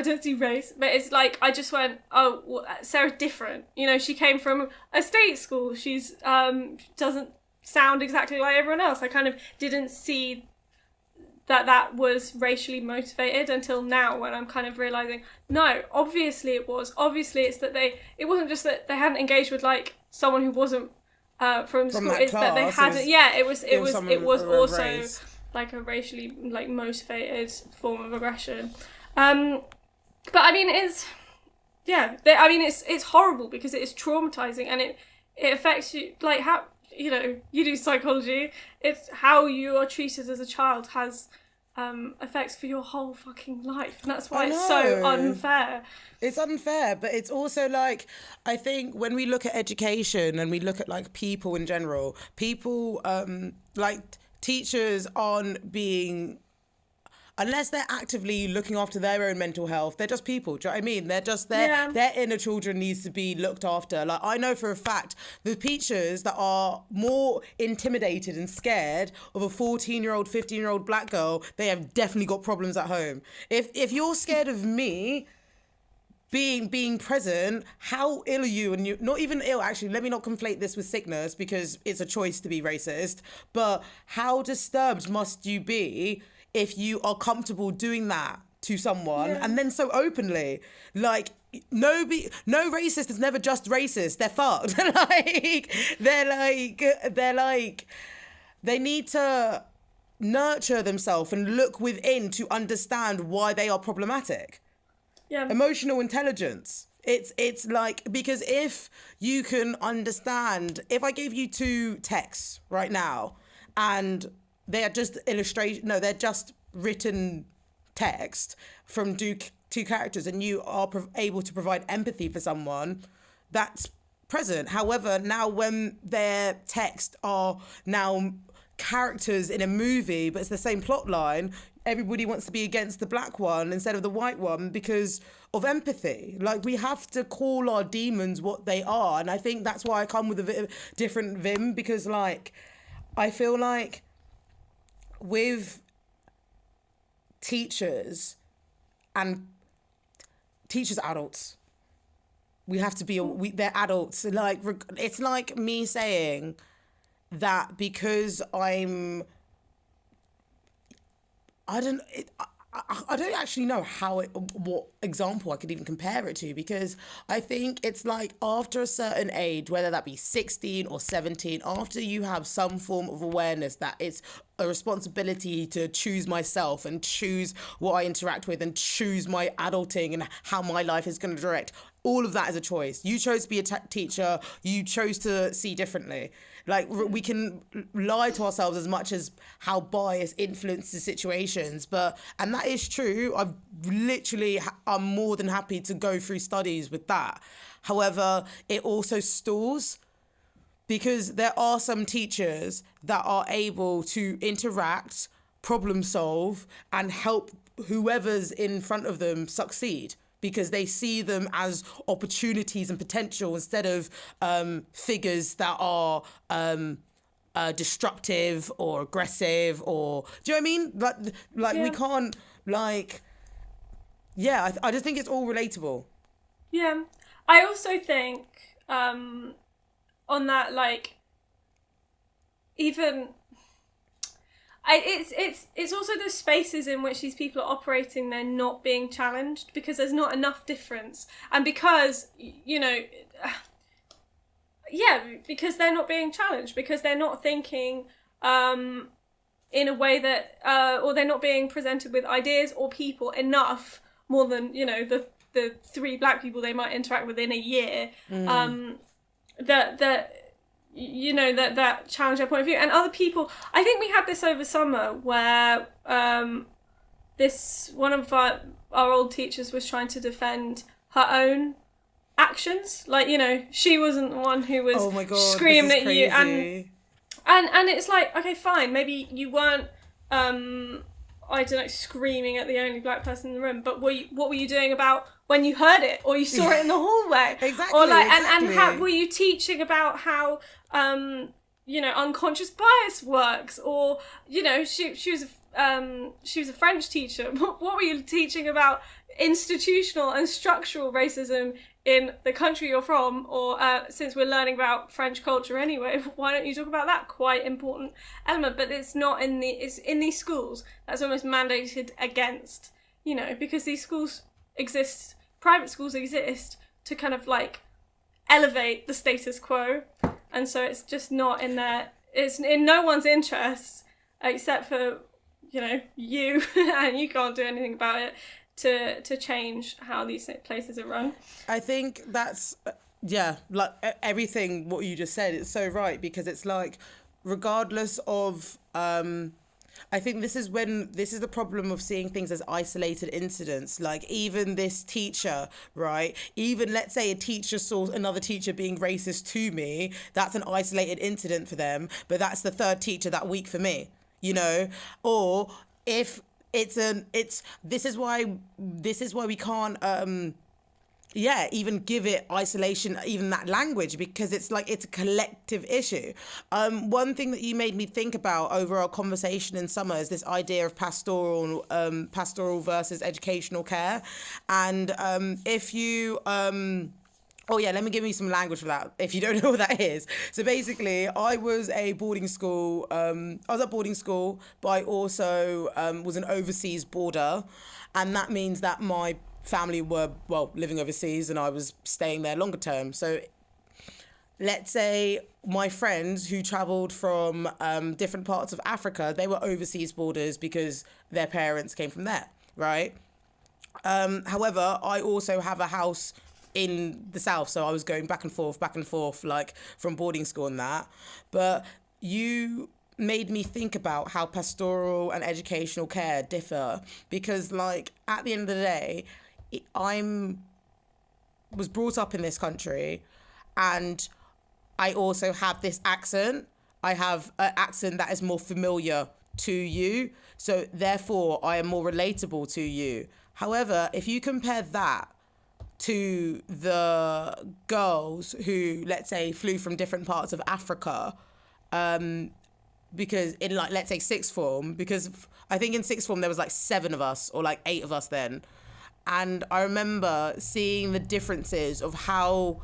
don't see race. But it's like, I just went, oh, well, Sarah's different. You know, she came from a state school. She's doesn't sound exactly like everyone else. I kind of didn't see that was racially motivated until now, when I'm kind of realising, no, obviously it was. Obviously it's that it wasn't just that they hadn't engaged with like someone who wasn't from school, it's class, that they hadn't. It was also race. Like a racially like motivated form of aggression. But I mean, it's horrible because it is traumatizing, and it affects you. Like, how, you know, you do psychology. It's how you are treated as a child has effects for your whole fucking life, and that's why it's so unfair. It's unfair, but it's also like, I think when we look at education and we look at like people in general, people like teachers aren't being, unless they're actively looking after their own mental health, they're just people. Do you know what I mean? They're just their inner children needs to be looked after. Like, I know for a fact the teachers that are more intimidated and scared of a 14-year-old, 15-year-old black girl, they have definitely got problems at home. If you're scared of me being present, how ill are you? And you're not even ill, actually. Let me not conflate this with sickness, because it's a choice to be racist. But how disturbed must you be if you are comfortable doing that to someone and then so openly. Like, no racist is never just racist. They're fucked. They need to nurture themselves and look within to understand why they are problematic. Yeah. Emotional intelligence. It's like, because if you can understand, if I gave you 2 texts right now and they are just they're just written text from 2 characters, and you are able to provide empathy for someone, that's present. However, now when their text are now characters in a movie, but it's the same plot line, everybody wants to be against the black one instead of the white one because of empathy. Like, we have to call our demons what they are. And I think that's why I come with a different vim, because, like, I feel like with teachers adults, we have to be, they're adults. Like, it's like me saying that because I don't actually know what example I could even compare it to, because I think it's like after a certain age, whether that be 16 or 17, after you have some form of awareness that it's a responsibility to choose myself and choose what I interact with and choose my adulting and how my life is going to direct. All of that is a choice. You chose to be a teacher. You chose to see differently. Like, we can lie to ourselves as much as how bias influences situations, and that is true. I'm more than happy to go through studies with that. However, it also stalls, because there are some teachers that are able to interact, problem solve, and help whoever's in front of them succeed, because they see them as opportunities and potential instead of figures that are destructive or aggressive, or, do you know what I mean? Like we can't, like, I just think it's all relatable. Yeah. I also think on that, like, even it's also the spaces in which these people are operating, they're not being challenged because there's not enough difference, and because, you know, because they're not being challenged, because they're not thinking in a way that or they're not being presented with ideas or people enough, more than, you know, the 3 black people they might interact with in a year, that you know, that challenge their point of view. And other people, I think we had this over summer where one of our old teachers was trying to defend her own actions. Like, you know, she wasn't the one who was screaming at you, and it's like, okay, fine, maybe you weren't I don't know, screaming at the only black person in the room, but what were you doing about when you heard it or you saw it in the hallway? Exactly. Or like, exactly. and how were you teaching about how you know, unconscious bias works? Or, you know, she was a French teacher. What were you teaching about institutional and structural racism in the country you're from? Or since we're learning about French culture anyway, why don't you talk about that quite important element? But it's not it's in these schools. That's almost mandated against, you know, because these schools exist, private schools exist to kind of like elevate the status quo, and so it's just not it's in no one's interest except for, you know, you and you can't do anything about it to change how these places are run. I think that's like everything what you just said, it's so right, because it's like, regardless of I think this is the problem of seeing things as isolated incidents. Like, even this teacher, right? Even, let's say, a teacher saw another teacher being racist to me. That's an isolated incident for them, but that's the 3rd teacher that week for me, you know? Or if this is why we can't even give it isolation, even that language, because it's like, it's a collective issue. One thing that you made me think about over our conversation in summer is this idea of pastoral versus educational care. And if you Oh yeah, let me give you some language for that if you don't know what that is. So basically, I was a boarding school. I was at boarding school, but I also was an overseas boarder, and that means that my family were living overseas, and I was staying there longer term. So let's say my friends who travelled from different parts of Africa, they were overseas boarders because their parents came from there, right? However, I also have a house in the south, so I was going back and forth, like from boarding school and that. But you made me think about how pastoral and educational care differ because, like, at the end of the day, I'm was brought up in this country, and I also have this accent. I have an accent that is more familiar to you, so therefore I am more relatable to you. However, if you compare that to the girls who, let's say, flew from different parts of Africa, because in, like, let's say sixth form, because I think in sixth form there was like 7 of us or like 8 of us then. And I remember seeing the differences of how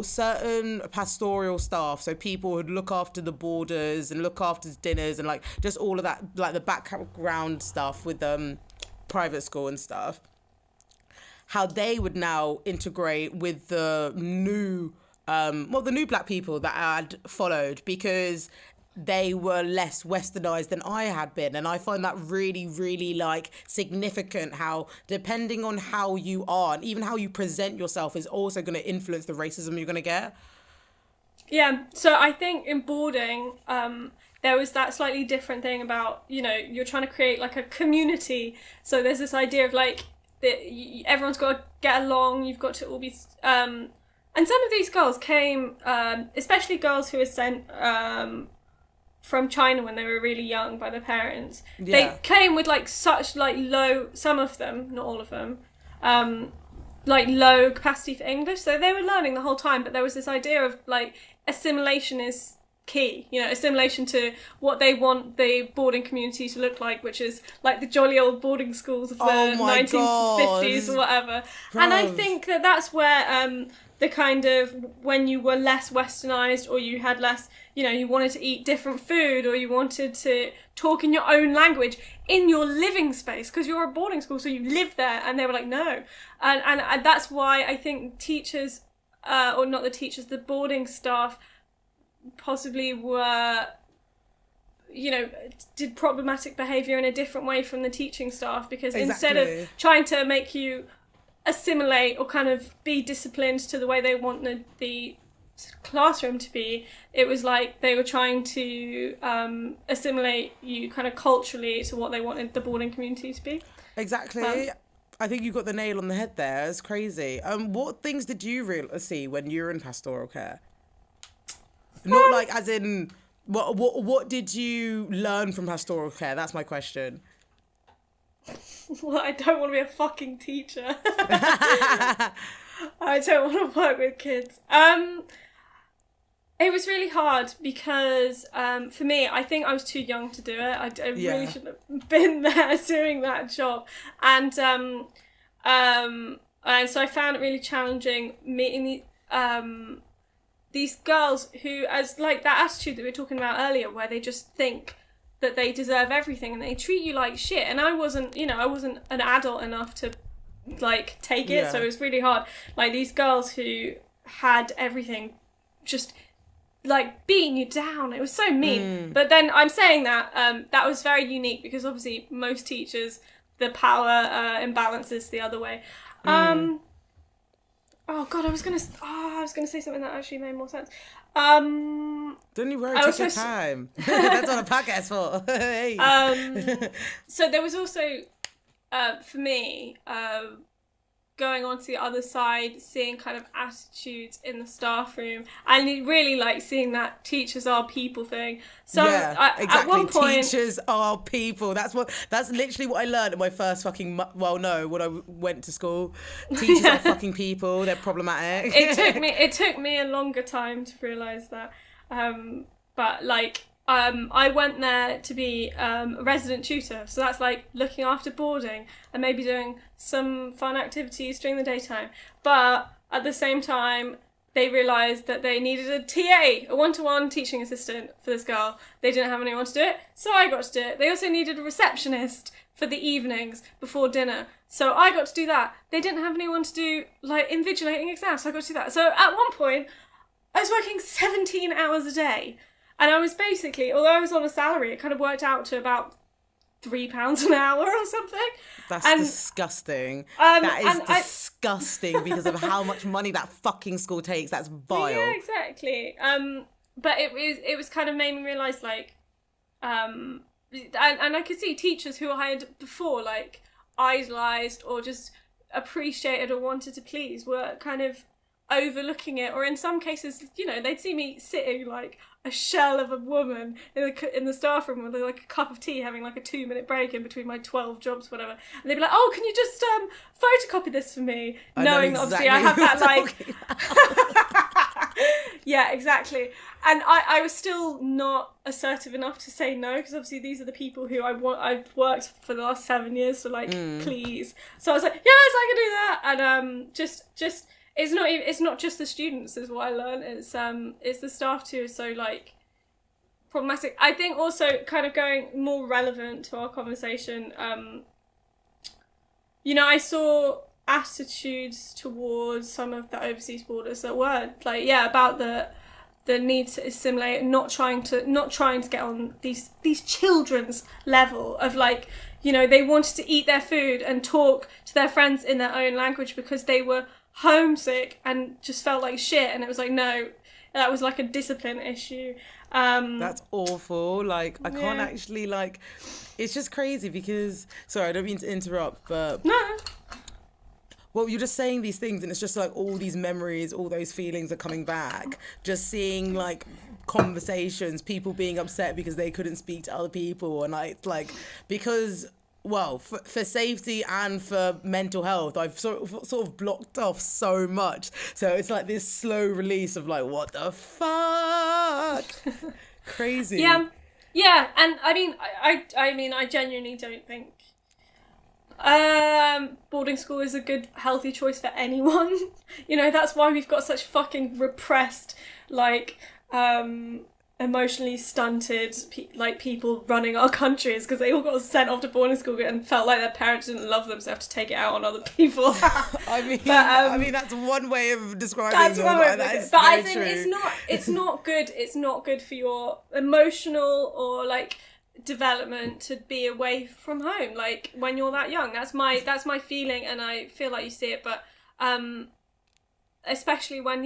certain pastoral staff, so people who'd look after the boarders and look after dinners and like just all of that, like the background stuff with private school and stuff, how they would now integrate with the new black people that I had followed, because they were less westernized than I had been. And I find that really, really like significant, how depending on how you are and even how you present yourself is also going to influence the racism you're going to get. Yeah, so I think in boarding, there was that slightly different thing about, you're trying to create like a community. So there's this idea of like, everyone's got to get along, you've got to all be... and some of these girls came, especially girls who were sent from China when they were really young by their parents. Yeah. They came with like such like low, some of them, not all of them, like low capacity for English. So they were learning the whole time, but there was this idea of like assimilation is key, assimilation to what they want the boarding community to look like, which is like the jolly old boarding schools of the 1950s or whatever. Bro. And I think that that's where the kind of, when you were less westernized, or you had less, you wanted to eat different food, or you wanted to talk in your own language in your living space, because you're a boarding school, so you live there, and they were like, no. And that's why I think teachers, or not the teachers, the boarding staff possibly were, did problematic behaviour in a different way from the teaching staff, because instead of trying to make you assimilate or kind of be disciplined to the way they want the classroom to be, it was like they were trying to assimilate you kind of culturally to what they wanted the boarding community to be. Exactly. I think you got the nail on the head there. It's crazy. What things did you see when you were in pastoral care? Not like as in, what did you learn from pastoral care? That's my question. Well, I don't want to be a fucking teacher. I don't want to work with kids. It was really hard because for me, I think I was too young to do it. I really shouldn't have been there doing that job. And so I found it really challenging meeting these girls who, as like that attitude that we were talking about earlier, where they just think that they deserve everything and they treat you like shit. And I wasn't an adult enough to like take it, so it was really hard. Like these girls who had everything just like beating you down. It was so mean. But then I'm saying that that was very unique, because obviously most teachers, the power imbalance is the other way. Oh God, I was gonna say something that actually made more sense. Don't you worry, take your time. That's what a podcast for. Hey. So there was also, for me, going on to the other side, seeing kind of attitudes in the staff room, and really like seeing that teachers are people thing. So exactly. At one point, teachers are people. That's literally what I learned in my first fucking, when I went to school. Teachers are fucking people. They're problematic. It took me a longer time to realise that. But like, I went there to be a resident tutor, so that's like looking after boarding and maybe doing some fun activities during the daytime. But at the same time, they realised that they needed a TA, a one-to-one teaching assistant for this girl. They didn't have anyone to do it, so I got to do it. They also needed a receptionist for the evenings before dinner, so I got to do that. They didn't have anyone to do, like, invigilating exams, so I got to do that. So at one point, I was working 17 hours a day, and I was basically, although I was on a salary, it kind of worked out to about £3 an hour or something. That's disgusting. That is disgusting because of how much money that fucking school takes. That's vile. Yeah, exactly. But it was kind of made me realise, like, and I could see teachers who I had before, like, idolised or just appreciated or wanted to please were kind of overlooking it, or in some cases, you know, they'd see me sitting like a shell of a woman in the staff room with like a cup of tea, having like a 2-minute break in between my 12 jobs, whatever, and they'd be like, "Oh, can you just photocopy this for me?" Knowing that obviously I have that like yeah, exactly. And I was still not assertive enough to say no, because obviously these are the people who I've worked for the last 7 years, so like please. So I was like, yes, I can do that. And just it's not just the students is what I learned. It's the staff too. So like problematic. I think also kind of going more relevant to our conversation. You know, I saw attitudes towards some of the overseas boarders that were like, yeah, about the need to assimilate, not trying to get on these children's level of like, you know, they wanted to eat their food and talk to their friends in their own language because they were homesick and just felt like shit. And it was like, no, that was like a discipline issue. That's awful. Like, I can't actually, like, it's just crazy because, sorry, I don't mean to interrupt, but no. Well, you're just saying these things and it's just like all these memories, all those feelings are coming back. Just seeing like conversations, people being upset because they couldn't speak to other people. And like because, well, for safety and for mental health, I've sort of blocked off so much. So it's like this slow release of like, what the fuck? Crazy. Yeah. And I mean, I genuinely don't think boarding school is a good, healthy choice for anyone. You know, that's why we've got such fucking repressed, like, emotionally stunted, people running our countries, because they all got sent off to boarding school and felt like their parents didn't love them, so they have to take it out on other people. I mean, that's one way of describing that's them. One way but I think true. it's not good. It's not good for your emotional or like development to be away from home, like when you're that young. That's my feeling, and I feel like you see it, but especially when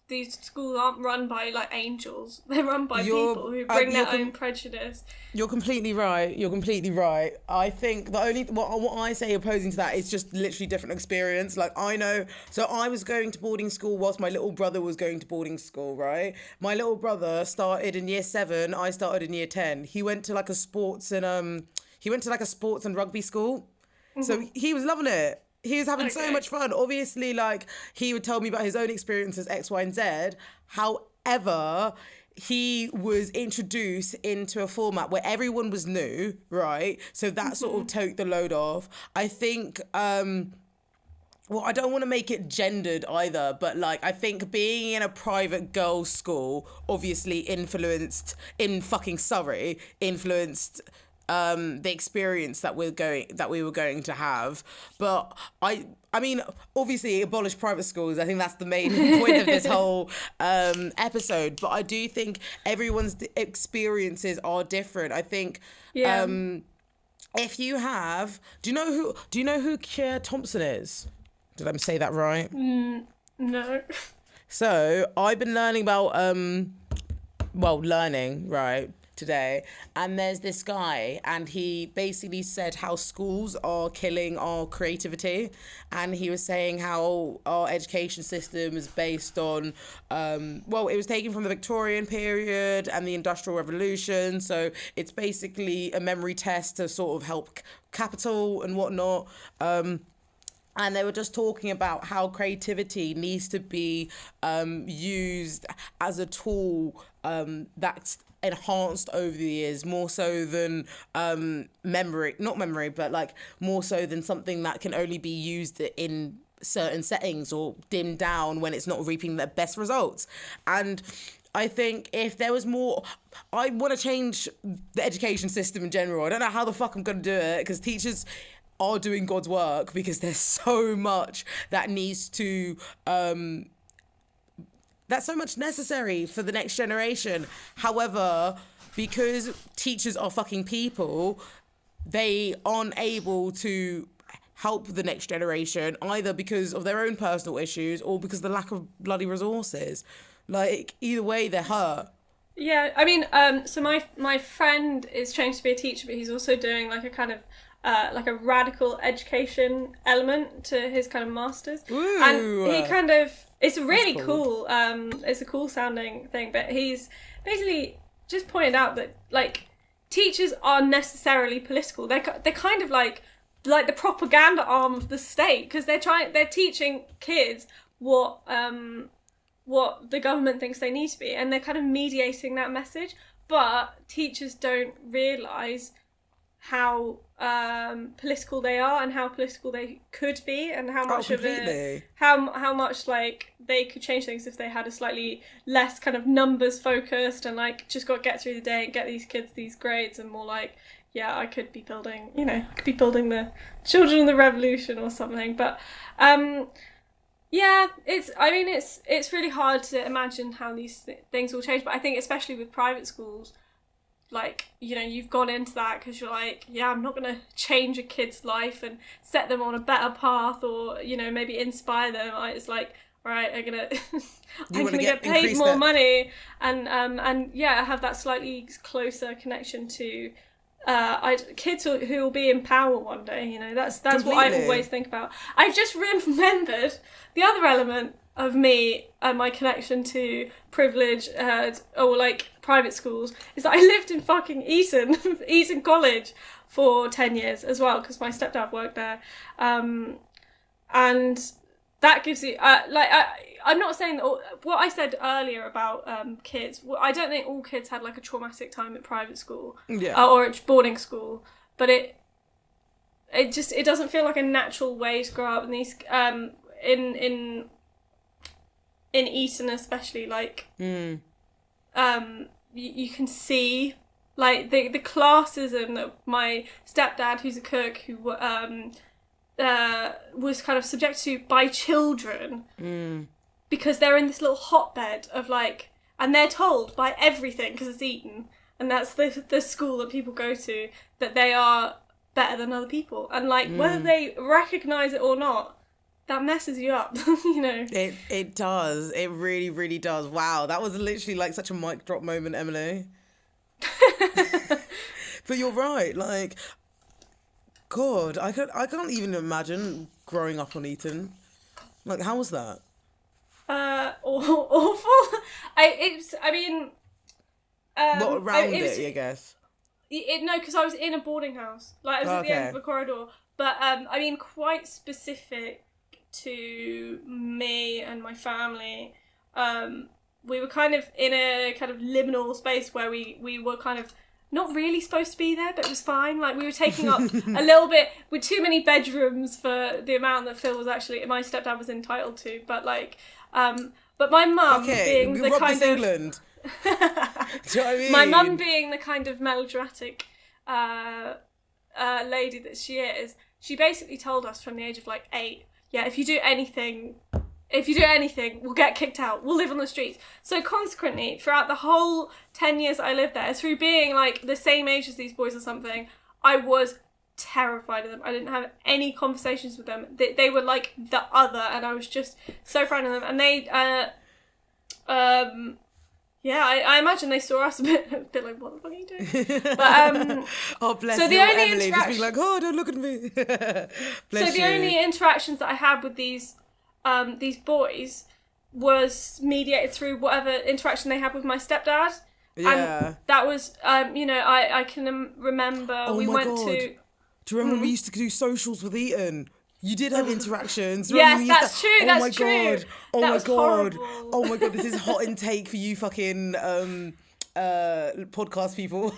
these schools aren't run by like angels. They're run by people who bring their own prejudice. You're completely right. I think the only what I say opposing to that is just literally different experience. Like, I know, so I was going to boarding school whilst my little brother was going to boarding school, right? My little brother started in year 7, I started in year 10. He went to like a sports and rugby school. Mm-hmm. So he was loving it. He was having so much fun. Obviously, like, he would tell me about his own experiences, X, Y, and Z. However, he was introduced into a format where everyone was new, right? So that sort of took the load off. I think, well, I don't want to make it gendered either, but, like, I think being in a private girls' school obviously influenced the experience that we were going to have. But I mean, obviously abolish private schools. I think that's the main point of this whole episode. But I do think everyone's experiences are different. I think if you have, do you know who Keir Thompson is? Did I say that right? No. So I've been learning about right, today, and there's this guy, and he basically said how schools are killing our creativity, and he was saying how our education system is based on it was taken from the Victorian period and the Industrial Revolution, so it's basically a memory test to sort of help capital and whatnot. And they were just talking about how creativity needs to be used as a tool that's enhanced over the years, more so than not memory, but like more so than something that can only be used in certain settings or dim down when it's not reaping the best results. And I think if there was more, I want to change the education system in general. I don't know how the fuck I'm going to do it, because teachers are doing God's work, because there's so much that needs to, that's so much necessary for the next generation. However, because teachers are fucking people, they aren't able to help the next generation, either because of their own personal issues or because of the lack of bloody resources. Like, either way, they're hurt. Yeah, I mean, so my friend is trained to be a teacher, but he's also doing like a kind of like a radical education element to his kind of masters. Ooh. And he kind of, it's really cool. It's a cool sounding thing, but he's basically just pointed out that like teachers aren't necessarily political. They're kind of like the propaganda arm of the state, because they're teaching kids what the government thinks they need to be, and they're kind of mediating that message. But teachers don't realise how political they are, and how political they could be, and how much of it, how much like they could change things if they had a slightly less kind of numbers focused, and like just got to get through the day and get these kids these grades, and more like, yeah, I could be building, I could be building the children of the revolution or something. But yeah, it's really hard to imagine how these things will change. But I think especially with private schools, like, you've gone into that because you're like, yeah, I'm not going to change a kid's life and set them on a better path, or, maybe inspire them. It's like, all right, I'm gonna get paid more money, and have that slightly closer connection to kids who will be in power one day. That's completely. What I always think about. I've just remembered the other element of me and my connection to privilege or like private schools is that I lived in fucking Eton College for 10 years as well, because my stepdad worked there, and that gives you I'm not saying that what I said earlier about kids. I don't think all kids had like a traumatic time at private school, or at boarding school, but it doesn't feel like a natural way to grow up in these in Eton especially, like you can see like the classism that my stepdad, who's a cook, who was kind of subjected to by children, because they're in this little hotbed of like, and they're told by everything, because it's Eton, and that's the school that people go to, that they are better than other people, and like whether they recognise it or not, that messes you up. It does. It really, really does. Wow, that was literally like such a mic drop moment, Emily. But you're right. Like, God, I can't even imagine growing up on Eton. Like, how was that? Awful. What around it, I guess. No, because I was in a boarding house. Like, I was at the end of a corridor. But quite specific to me and my family. We were kind of in a kind of liminal space where we were kind of not really supposed to be there, but it was fine. Like, we were taking up a little bit with too many bedrooms for the amount that Phil was actually, my stepdad was entitled to. But like, but my mum being the kind of England. Do you know what I mean? My mum being the kind of melodramatic lady that she is, she basically told us from the age of like 8, yeah, if you do anything, we'll get kicked out. We'll live on the streets. So consequently, throughout the whole 10 years that I lived there, through being like the same age as these boys or something, I was terrified of them. I didn't have any conversations with them. They were like the other, and I was just so frightened of them. And they, I imagine they saw us a bit like, what the fuck are you doing? But oh, bless so you, the only Emily, just being like, oh, don't look at me. So the only interactions that I had with these boys was mediated through whatever interaction they had with my stepdad. Yeah. And that was, I can remember we went God. to... Do you remember we used to do socials with Eton? You did have interactions. Yes, that's true. Oh that's my true. God. Oh that my was God. Horrible. Oh my God. This is hot intake for you fucking podcast people.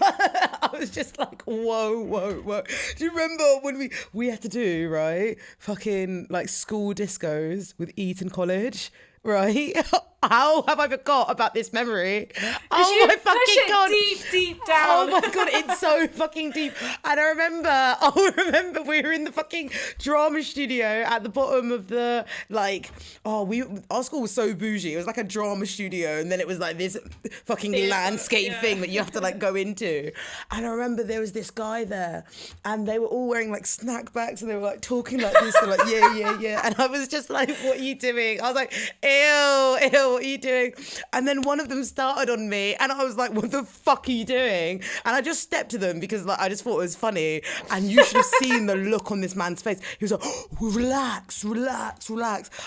I was just like, whoa. Do you remember when we had to do, right, fucking like school discos with Eton College, right? How have I forgot about this memory? Oh my fucking god! Deep down. Oh my god, it's so fucking deep. And I remember we were in the fucking drama studio at the bottom of the our school was so bougie. It was like a drama studio, and then it was like this fucking landscape thing that you have to like go into. And I remember there was this guy there, and they were all wearing like snapbacks, and they were like talking like this, they're like yeah. And I was just like, what are you doing? I was like, ew, what are you doing? And then one of them started on me, and I was like, what the fuck are you doing? And I just stepped to them because like I just thought it was funny, and you should have seen the look on this man's face. He was like, oh, relax. I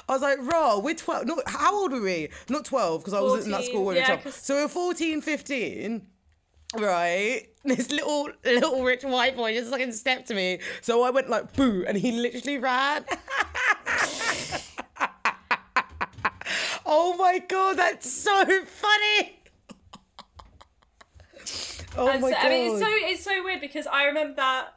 was like, raw, we're 12. No, how old were we? Not 12, because I was in that school when we were 12. So we were 14, 15. Right, this little rich white boy just fucking stepped to me, so I went like boo, and he literally ran. Oh my god, that's so funny. Oh my god. I mean, it's so weird because I remember that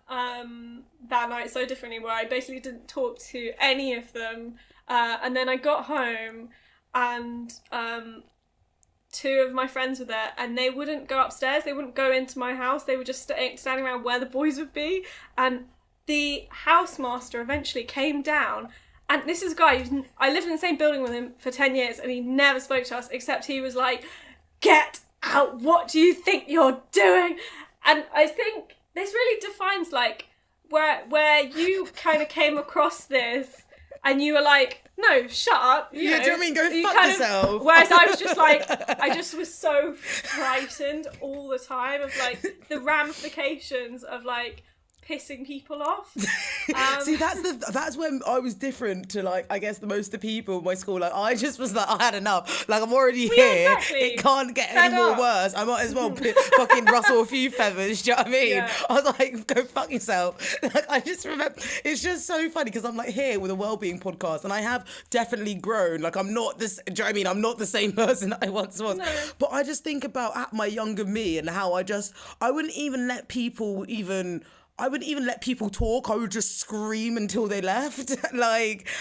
night so differently, where I basically didn't talk to any of them, and then I got home, and two of my friends were there, and they wouldn't go upstairs. They wouldn't go into my house. They were just standing around where the boys would be, and the housemaster eventually came down. And this is a guy I lived in the same building with him for 10 years, and he never spoke to us, except he was like, get out, what do you think you're doing? And I think this really defines like where you kind of came across this, and you were like, no, shut up. You know, do you know what I mean? Go fuck yourself. Whereas I was just like, I just was so frightened all the time of like the ramifications of like pissing people off. See, that's when I was different to like I guess the most of the people in my school. Like I just was like, I had enough. Like I'm already here. Exactly. It can't get any more worse. I might as well fucking rustle a few feathers. Do you know what I mean? Yeah. I was like, go fuck yourself. Like I just remember, it's just so funny because I'm like here with a wellbeing podcast, and I have definitely grown. Like I'm not this. Do you know what I mean? I'm not the same person I once was. No. But I just think about my younger me and how I wouldn't even let people talk. I would just scream until they left. I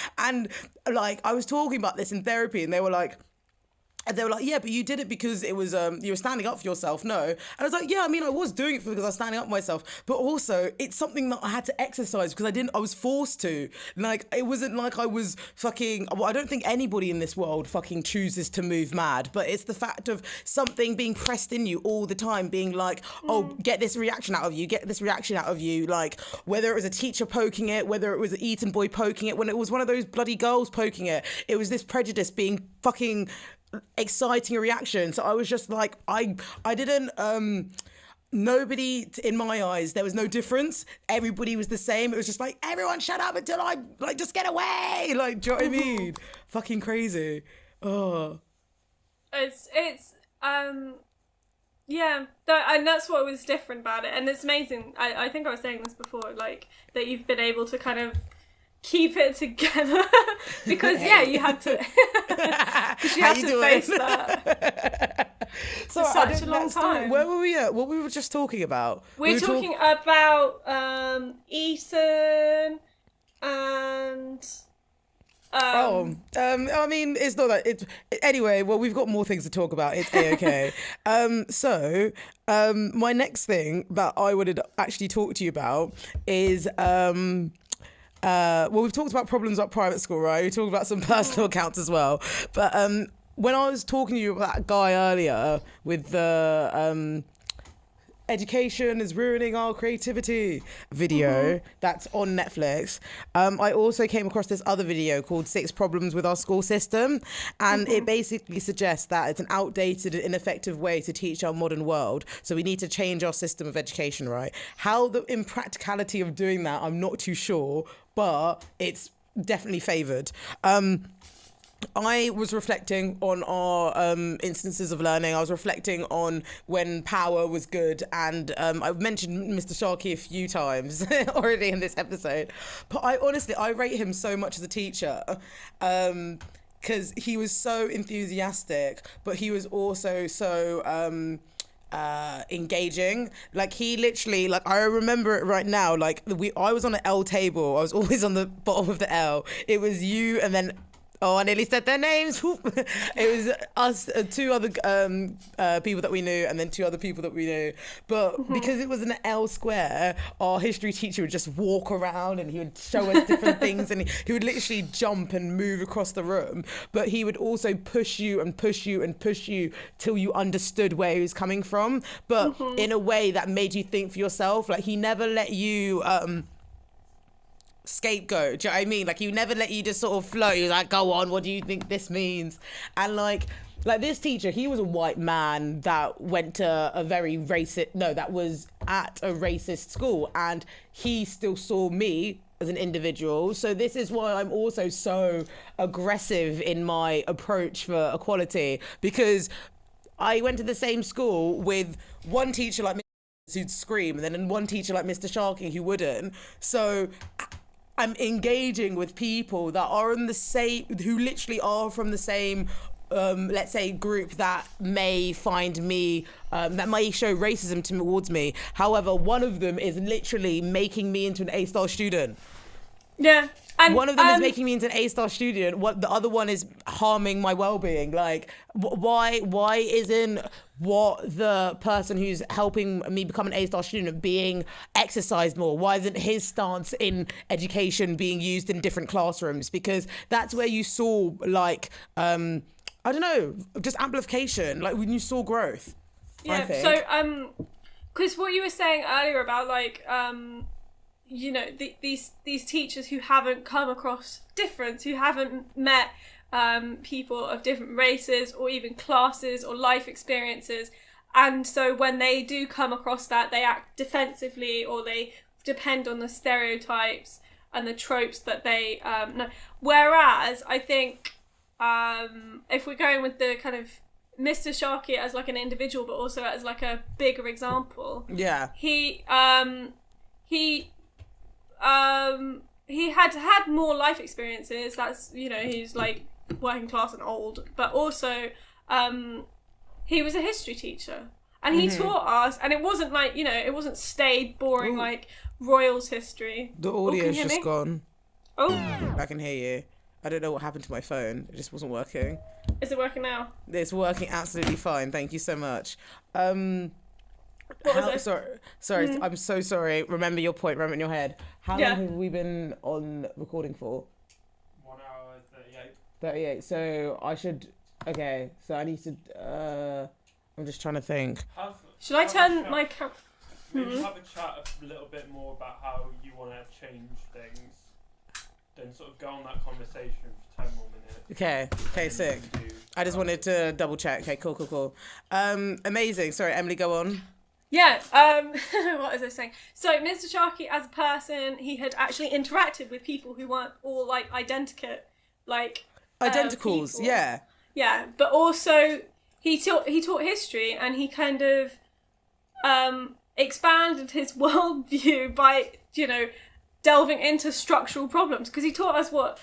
was talking about this in therapy, and they were like, yeah, but you did it because it was you were standing up for yourself. No. And I was like, yeah, I mean, I was doing it because I was standing up for myself, but also it's something that I had to exercise because I was forced to. Like it wasn't like I was fucking, well, I don't think anybody in this world fucking chooses to move mad, but it's the fact of something being pressed in you all the time, being like, oh, get this reaction out of you, like whether it was a teacher poking it, whether it was an Eton boy poking it, when it was one of those bloody girls poking it, it was this prejudice being fucking exciting a reaction. So I was just like, I didn't nobody in my eyes, there was no difference. Everybody was the same. It was just like, everyone shut up until I like just get away. Like, do you know what I mean? Fucking crazy. Oh, it's yeah, and that's what was different about it. And it's amazing. I think I was saying this before, like that you've been able to kind of keep it together because you had to because you had to face that so for such a long time. Where were we at? What we were just talking about? We're talking about Eton and I mean, it's not that it's anyway. Well, we've got more things to talk about. It's okay. My next thing that I wanted to actually talk to you about is well, we've talked about problems at private school, right? We talked about some personal accounts as well. But when I was talking to you about that guy earlier with the education is ruining our creativity video that's on Netflix, I also came across this other video called 6 Problems with Our School System, and it basically suggests that it's an outdated and ineffective way to teach our modern world, so we need to change our system of education, right? How the impracticality of doing that, I'm not too sure, but it's definitely favoured. I was reflecting on our instances of learning. I was reflecting on when power was good, and I've mentioned Mr. Sharkey a few times already in this episode. But I rate him so much as a teacher because he was so enthusiastic, but he was also so engaging. Like he literally, like I remember it right now, like I was on an L table. I was always on the bottom of the L. It was you and then I nearly said their names. It was us, two other people that we knew, and then two other people that we knew. But because it was an L square, our history teacher would just walk around and he would show us different things, and he would literally jump and move across the room. But he would also push you and push you and push you till you understood where he was coming from, but in a way that made you think for yourself. Like he never let you scapegoat. Do you know what I mean? Like he never let you just sort of flow. He was like, go on, what do you think this means? And like this teacher, he was a white man that went to a very racist, no, that was at a racist school, and he still saw me as an individual. So this is why I'm also so aggressive in my approach for equality, because I went to the same school with one teacher like who'd scream, and then one teacher like Mr. Sharkey who wouldn't. So I'm engaging with people that are in the same, who literally are from the same, let's say, group that may find me, that may show racism towards me. However, one of them is literally making me into an A-star student. Yeah. And, one of them is making me into an A-star student. What the other one is harming my well-being. Like, why isn't what the person who's helping me become an A-star student being exercised more? Why isn't his stance in education being used in different classrooms? Because that's where you saw, like, I don't know, just amplification. Like when you saw growth. Yeah. I think. So, because what you were saying earlier about like, you know, these teachers who haven't come across difference, who haven't met people of different races or even classes or life experiences, and so when they do come across that, they act defensively or they depend on the stereotypes and the tropes that they know. Whereas I think if we're going with the kind of Mr. Sharkey as like an individual, but also as like a bigger example, he had more life experiences. That's, you know, he's like working class and old, but also he was a history teacher and he taught us, and it wasn't like, you know, it wasn't staid, boring like Royals history. The audio's just gone. Oh, I can hear you. I don't know what happened to my phone. It just wasn't working. Is it working now? It's working absolutely fine. Thank you so much. What was it? Sorry, I'm so sorry. Remember your point, remember in your head. How long have we been on recording for? 1 hour 38. 38. So I should, okay, so I need to, I'm just trying to think. Should I turn my camera? Maybe have a chat a little bit more about how you want to change things. Then sort of go on that conversation for 10 more minutes. Okay, sick. I just wanted to double check. Okay, cool. Amazing. Sorry, Emily, go on. Yeah, what was I saying? So Mr. Sharkey, as a person, he had actually interacted with people who weren't all like identicals, Identicals, people. yeah. Yeah, but also he taught history, and he kind of expanded his worldview by, you know, delving into structural problems, because he taught us what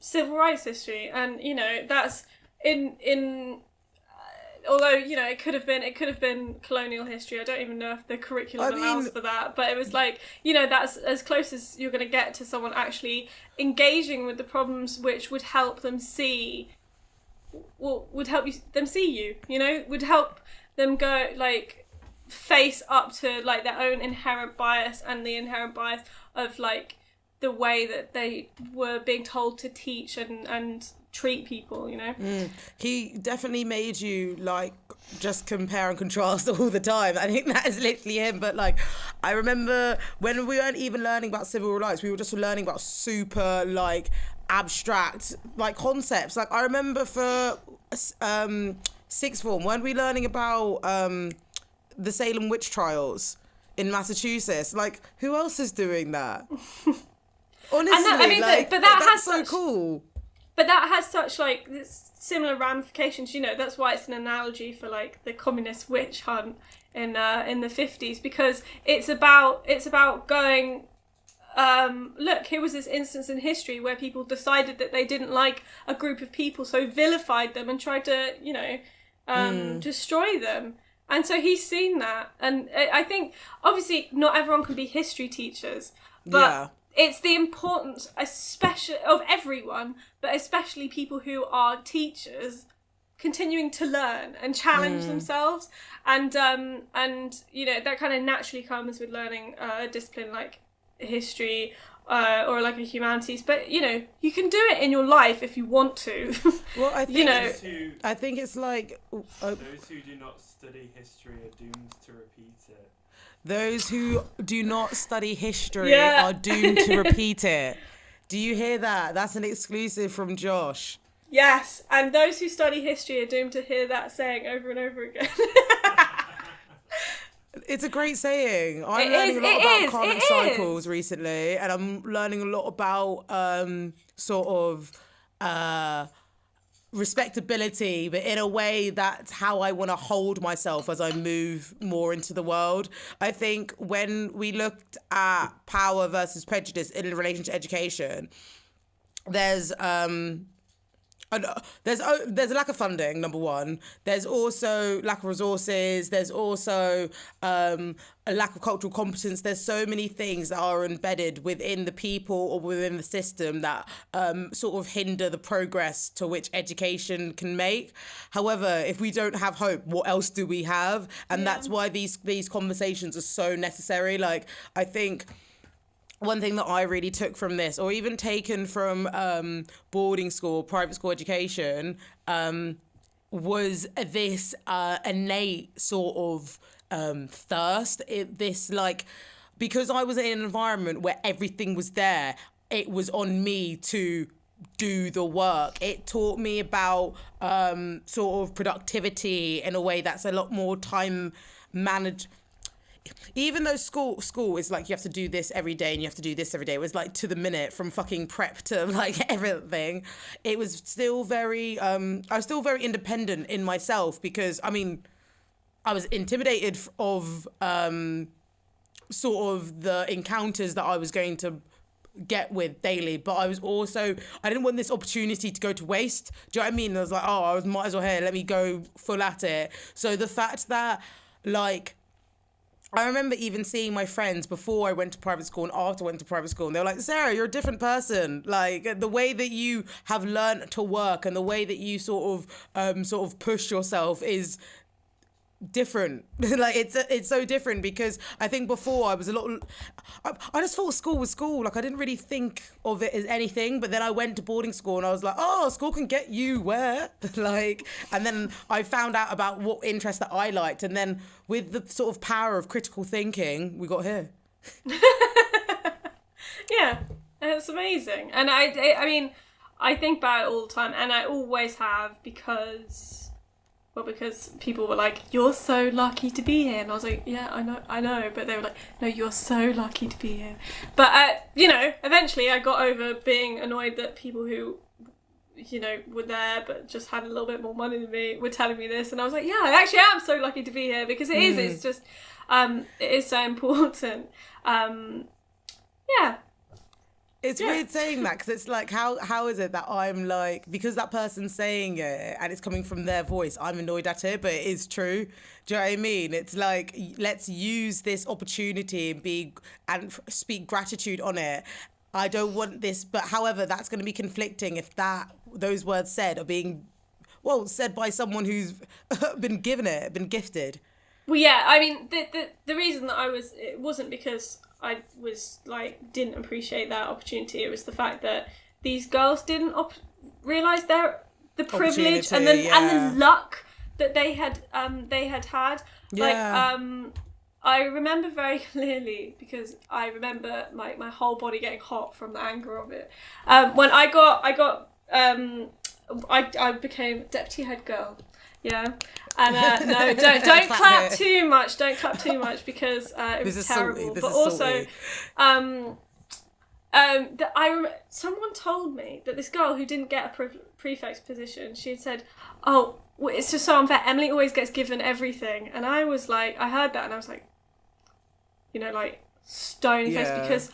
civil rights history, and you know that's in although, you know, it could have been colonial history. I don't even know if the curriculum allows for that, but it was like, you know, that's as close as you're going to get to someone actually engaging with the problems, which would help them see, them see you, you know, would help them go like face up to like their own inherent bias and the inherent bias of like the way that they were being told to teach and treat people, you know. He definitely made you like just compare and contrast all the time. I think that is literally him. But like, I remember when we weren't even learning about civil rights, we were just learning about super like abstract like concepts. Like I remember for sixth form, weren't we learning about the Salem witch trials in Massachusetts? Like, who else is doing that? Honestly, that's so cool. But that has such like similar ramifications, you know. That's why it's an analogy for like the communist witch hunt in the 50s, because it's about going, look, here was this instance in history where people decided that they didn't like a group of people, so vilified them and tried to, you know, destroy them. And so he's seen that. And I think, obviously, not everyone can be history teachers, but it's the importance, especially of everyone, but especially people who are teachers, continuing to learn and challenge themselves. And you know, that kind of naturally comes with learning a discipline like history, or like a humanities, but you know, you can do it in your life if you want to. Well, I think, you know, I think it's like those who do not study history are doomed to repeat it. Those who do not study history are doomed to repeat it. Do you hear that? That's an exclusive from Josh. Yes, and those who study history are doomed to hear that saying over and over again. It's a great saying. I'm learning a lot about karmic cycles recently, and I'm learning a lot about sort of respectability, but in a way that's how I want to hold myself as I move more into the world. I think when we looked at power versus prejudice in relation to education, there's a lack of funding, number one. There's also lack of resources. There's also a lack of cultural competence. There's so many things that are embedded within the people or within the system that sort of hinder the progress to which education can make. However, if we don't have hope, what else do we have? And that's why these conversations are so necessary. Like, I think one thing that I really took from this, or even taken from boarding school, private school education, was this innate sort of thirst. Because I was in an environment where everything was there, it was on me to do the work. It taught me about sort of productivity in a way that's a lot more time managed. Even though school is like you have to do this every day and you have to do this every day, it was like to the minute from fucking prep to like everything. It was still very I was still very independent in myself, because I mean I was intimidated of sort of the encounters that I was going to get with daily, but I didn't want this opportunity to go to waste. Do you know what I mean? I was like, might as well, here, let me go full at it. So the fact that, like, I remember even seeing my friends before I went to private school and after I went to private school, and they were like, Sarah, you're a different person. Like, the way that you have learned to work and the way that you sort of push yourself is different. Like, it's so different, because I think before I was I just thought school was school. Like, I didn't really think of it as anything, but then I went to boarding school and I was like, school can get you where? Like, and then I found out about what interest that I liked, and then with the sort of power of critical thinking, we got here. Yeah, it's amazing. And I mean, I think about it all the time, and I always have, because people were like, you're so lucky to be here. And I was like, yeah, I know. But they were like, no, you're so lucky to be here. But, you know, eventually I got over being annoyed that people who, you know, were there but just had a little bit more money than me were telling me this. And I was like, yeah, I actually am so lucky to be here, because it is. It's just, it is so important. Yeah. It's weird saying that, because it's like, how is it that I'm like, because that person's saying it and it's coming from their voice, I'm annoyed at it, but it is true. Do you know what I mean? It's like, let's use this opportunity and speak gratitude on it. I don't want this, but however, that's going to be conflicting if those words said are being, said by someone who's been gifted. Well, yeah, I mean, the reason that it wasn't because I was like, didn't appreciate that opportunity. It was the fact that these girls didn't realise the privilege and the luck that they had had. Yeah. Like, I remember very clearly, because I remember my whole body getting hot from the anger of it. When I became deputy head girl. Yeah. And no, don't clap too much. Don't clap too much, because it was terrible. But also, someone told me that this girl who didn't get a prefect's position, she had said, "Oh, it's just so unfair. Emily always gets given everything." And I was like, I heard that, and I was like, you know, like stony face, because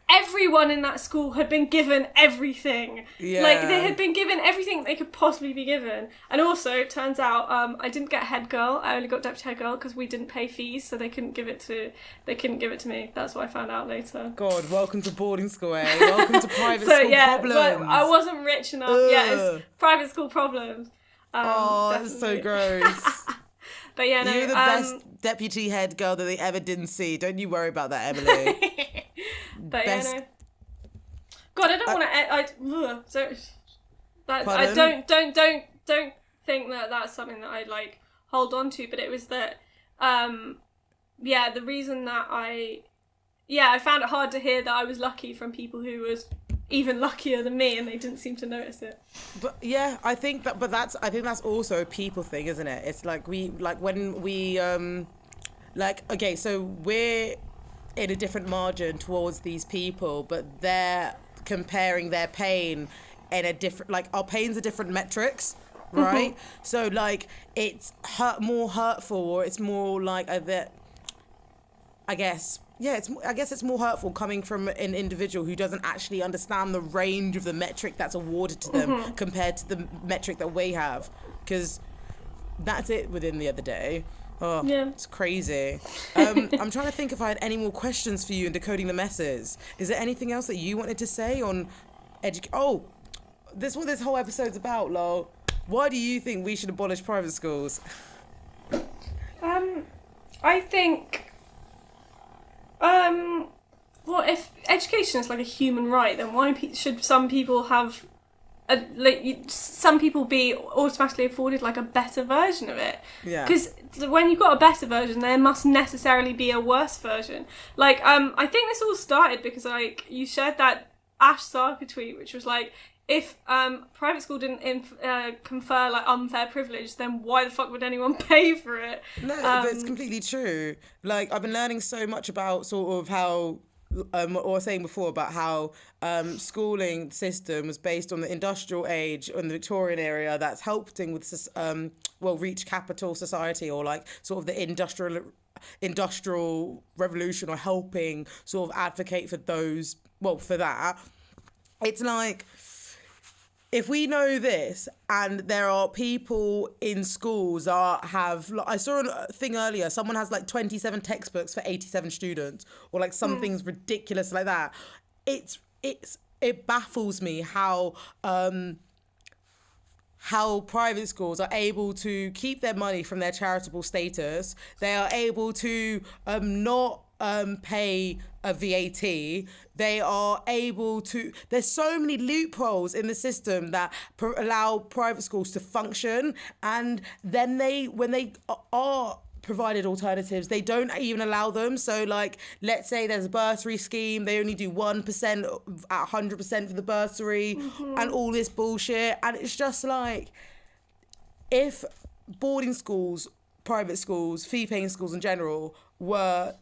everyone in that school had been given everything. Yeah. Like, they had been given everything they could possibly be given. And also, it turns out, I didn't get head girl. I only got deputy head girl because we didn't pay fees, so they couldn't give it to me. That's what I found out later. God, welcome to boarding school, eh? Welcome to private So school yeah, problems. but I wasn't rich enough. Ugh. Yeah, it's private school problems. That's so definitely. gross. But yeah, no. You're the best deputy head girl that they ever didn't see. Don't you worry about that, Emily. But Best- yeah, no. God, I don't want to. I Pardon? don't think that that's something that I like hold on to. But it was that, the reason that I found it hard to hear that I was lucky from people who was even luckier than me, and they didn't seem to notice it. But yeah, I think that's also a people thing, isn't it? It's like when we okay, so we're in a different margin towards these people, but they're comparing their pain in a different, like, our pains are different metrics, right? Mm-hmm. So like it's more hurtful, or it's more like I guess it's more hurtful coming from an individual who doesn't actually understand the range of the metric that's awarded to them compared to the metric that we have, because that's it within the other day. Oh, yeah. It's crazy. I'm trying to think if I had any more questions for you in Decoding the Messes. Is there anything else that you wanted to say on this what this whole episode's about, lol. Why do you think we should abolish private schools? I think well, if education is like a human right, then why should some people have some people be automatically afforded like a better version of it? Yeah. Because when you've got a better version, there must necessarily be a worse version. Like, I think this all started because like you shared that Ash Sarkar tweet, which was like, if private school didn't confer like unfair privilege, then why the fuck would anyone pay for it? No, but it's completely true. Like, I've been learning so much about sort of how, what I was saying before about how schooling system was based on the industrial age in the Victorian area that's helping with reach capital society, or like sort of the industrial revolution, or helping sort of advocate for those, for that. It's like, if we know this, and there are people in schools that have, like, I saw a thing earlier, someone has like 27 textbooks for 87 students, or like something's ridiculous like that. It baffles me how private schools are able to keep their money from their charitable status. They are able to not pay a VAT. They are able to, there's so many loopholes in the system that allow private schools to function, and then when they are provided alternatives, they don't even allow them. So like, let's say there's a bursary scheme, they only do 1% at 100% for the bursary, and all this bullshit. And it's just like, if boarding schools, private schools, fee-paying schools in general were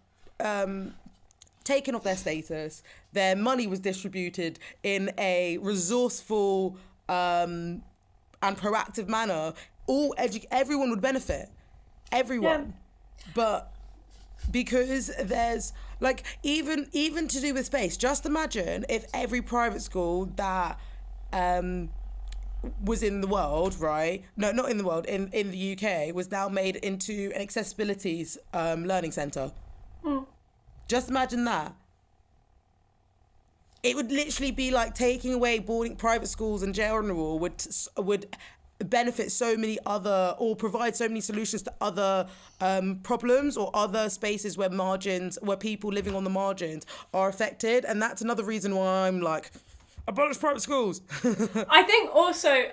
taken off their status, their money was distributed in a resourceful and proactive manner, everyone would benefit. Everyone. Yeah. But because there's like, even to do with space, just imagine if every private school that was in the world, right? No, not in the world, in the UK, was now made into an accessibilities learning centre. Just imagine that. It would literally be like taking away private schools in general would benefit so many other, or provide so many solutions to other problems, or other spaces where people living on the margins are affected. And that's another reason why I'm like, abolish private schools. I think also,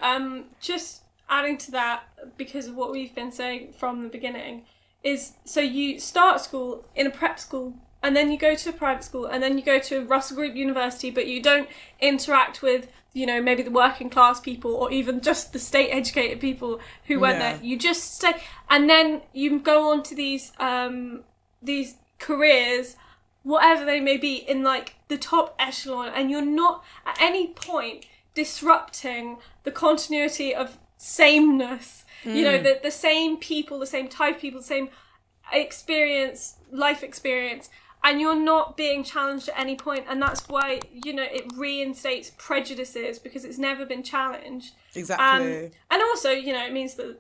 just adding to that, because of what we've been saying from the beginning, is so you start school in a prep school, and then you go to a private school, and then you go to Russell Group University, but you don't interact with, maybe the working class people, or even just the state educated people who went there. You just stay, and then you go on to these careers, whatever they may be, in like the top echelon, and you're not at any point disrupting the continuity of sameness. The same people, the same type of people, the same life experience, and you're not being challenged at any point, and that's why, you know, it reinstates prejudices because it's never been challenged. Exactly. And also, you know, it means that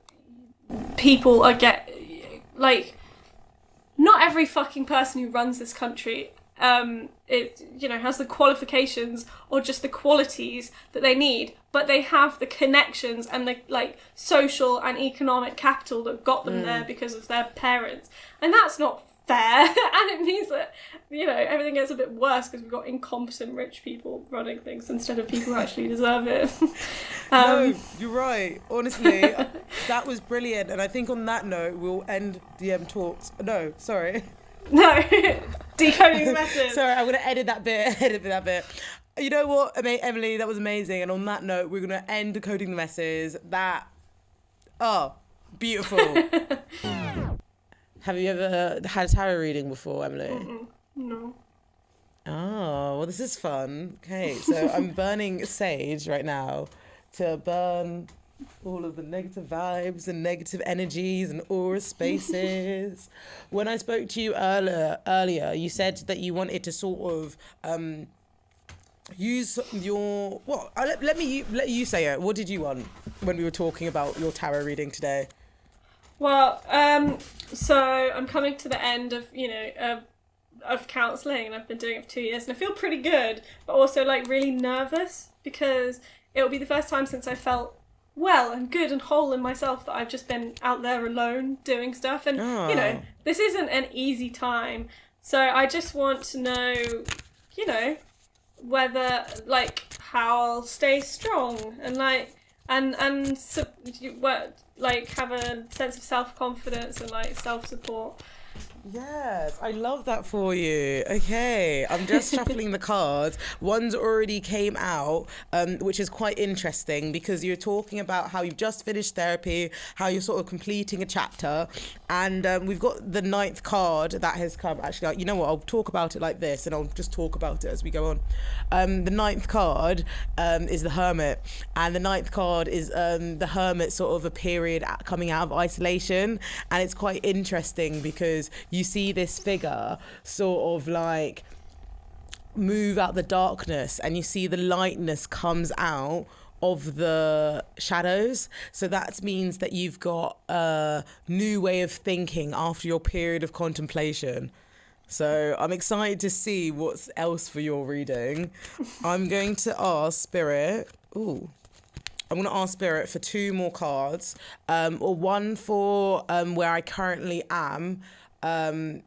people are like, not every fucking person who runs this country has the qualifications or just the qualities that they need, but they have the connections and the like social and economic capital that got them there because of their parents, and that's not fair. And it means that, you know, everything gets a bit worse because we've got incompetent rich people running things instead of people who actually deserve it. No, you're right. Honestly, that was brilliant. And I think on that note, we'll end DM Talks. No, sorry. No, Decoding the Messes. Sorry, I'm going to edit that bit. You know what, Emily, that was amazing. And on that note, we're going to end Decoding the Messes. Beautiful. Have you ever had a tarot reading before, Emily? No. Oh, well, this is fun. Okay, so I'm burning sage right now to burn all of the negative vibes and negative energies and aura spaces. When I spoke to you earlier, you said that you wanted to sort of use your... What? Let you say it. What did you want when we were talking about your tarot reading today? Well, so I'm coming to the end of, you know, of counselling, and I've been doing it for 2 years, and I feel pretty good, but also like really nervous because it'll be the first time since I felt well and good and whole in myself that I've just been out there alone doing stuff, and you know, this isn't an easy time, so I just want to know, you know, whether like how I'll stay strong and like like have a sense of self-confidence and like self-support. Yes, I love that for you. Okay, I'm just shuffling the cards. One's already came out, which is quite interesting because you're talking about how you've just finished therapy, how you're sort of completing a chapter, and we've got the 9th card that has come. Actually, you know what? I'll talk about it like this, and I'll just talk about it as we go on. The 9th card is the Hermit, and the 9th card is the Hermit sort of a period coming out of isolation, and it's quite interesting because you see this figure sort of like move out the darkness, and you see the lightness comes out of the shadows. So that means that you've got a new way of thinking after your period of contemplation. So I'm excited to see what's else for your reading. I'm going to ask Spirit. I'm going to ask Spirit for 2 more cards, or one for where I currently am, and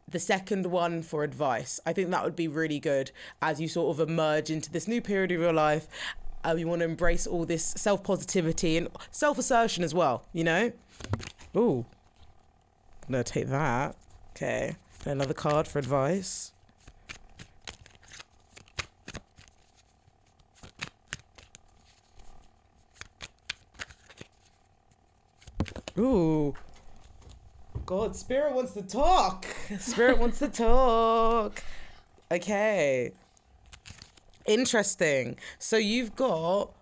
the second one for advice. I think that would be really good as you sort of emerge into this new period of your life. You want to embrace all this self-positivity and self-assertion as well, you know? Ooh, I'm going to take that. Okay, another card for advice. Ooh. God, Spirit wants to talk. Spirit wants to talk. Okay. Interesting. So you've got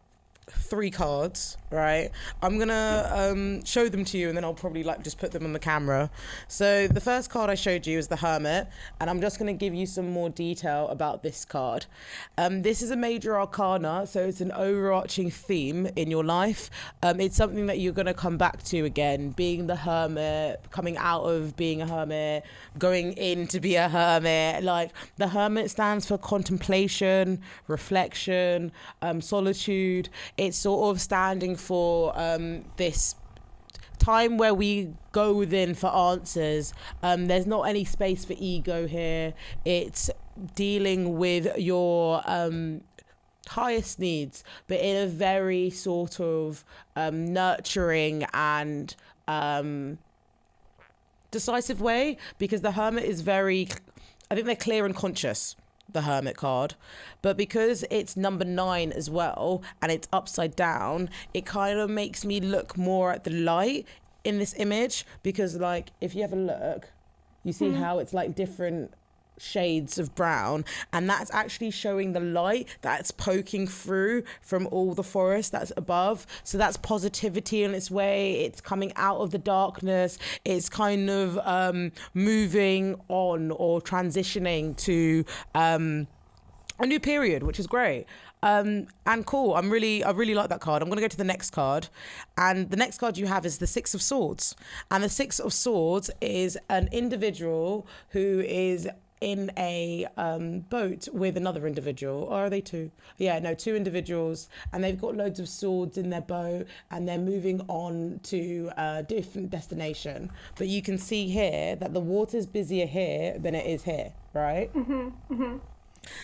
3 cards, right? I'm gonna show them to you, and then I'll probably like just put them on the camera. So the first card I showed you is the Hermit, and I'm just gonna give you some more detail about this card. This is a major arcana, so it's an overarching theme in your life. It's something that you're gonna come back to again, being the Hermit, coming out of being a hermit, going in to be a hermit. Like the Hermit stands for contemplation, reflection, solitude. It's sort of standing for this time where we go within for answers. There's not any space for ego here. It's dealing with your highest needs, but in a very sort of nurturing and decisive way, because the Hermit is very, I think they're clear and conscious, the Hermit card, but because it's number 9 as well and it's upside down, it kind of makes me look more at the light in this image, because like if you have a look, you see how it's like different shades of brown, and that's actually showing the light that's poking through from all the forest that's above. So that's positivity on its way. It's coming out of the darkness. It's kind of moving on or transitioning to a new period, which is great. And cool. I really like that card. I'm going to go to the next card. And the next card you have is the Six of Swords. And the Six of Swords is an individual who is in a boat with another individual. Or are they two? Yeah, no, two individuals. And they've got loads of swords in their boat and they're moving on to a different destination. But you can see here that the water's busier here than it is here, right? Mm-hmm, mm-hmm.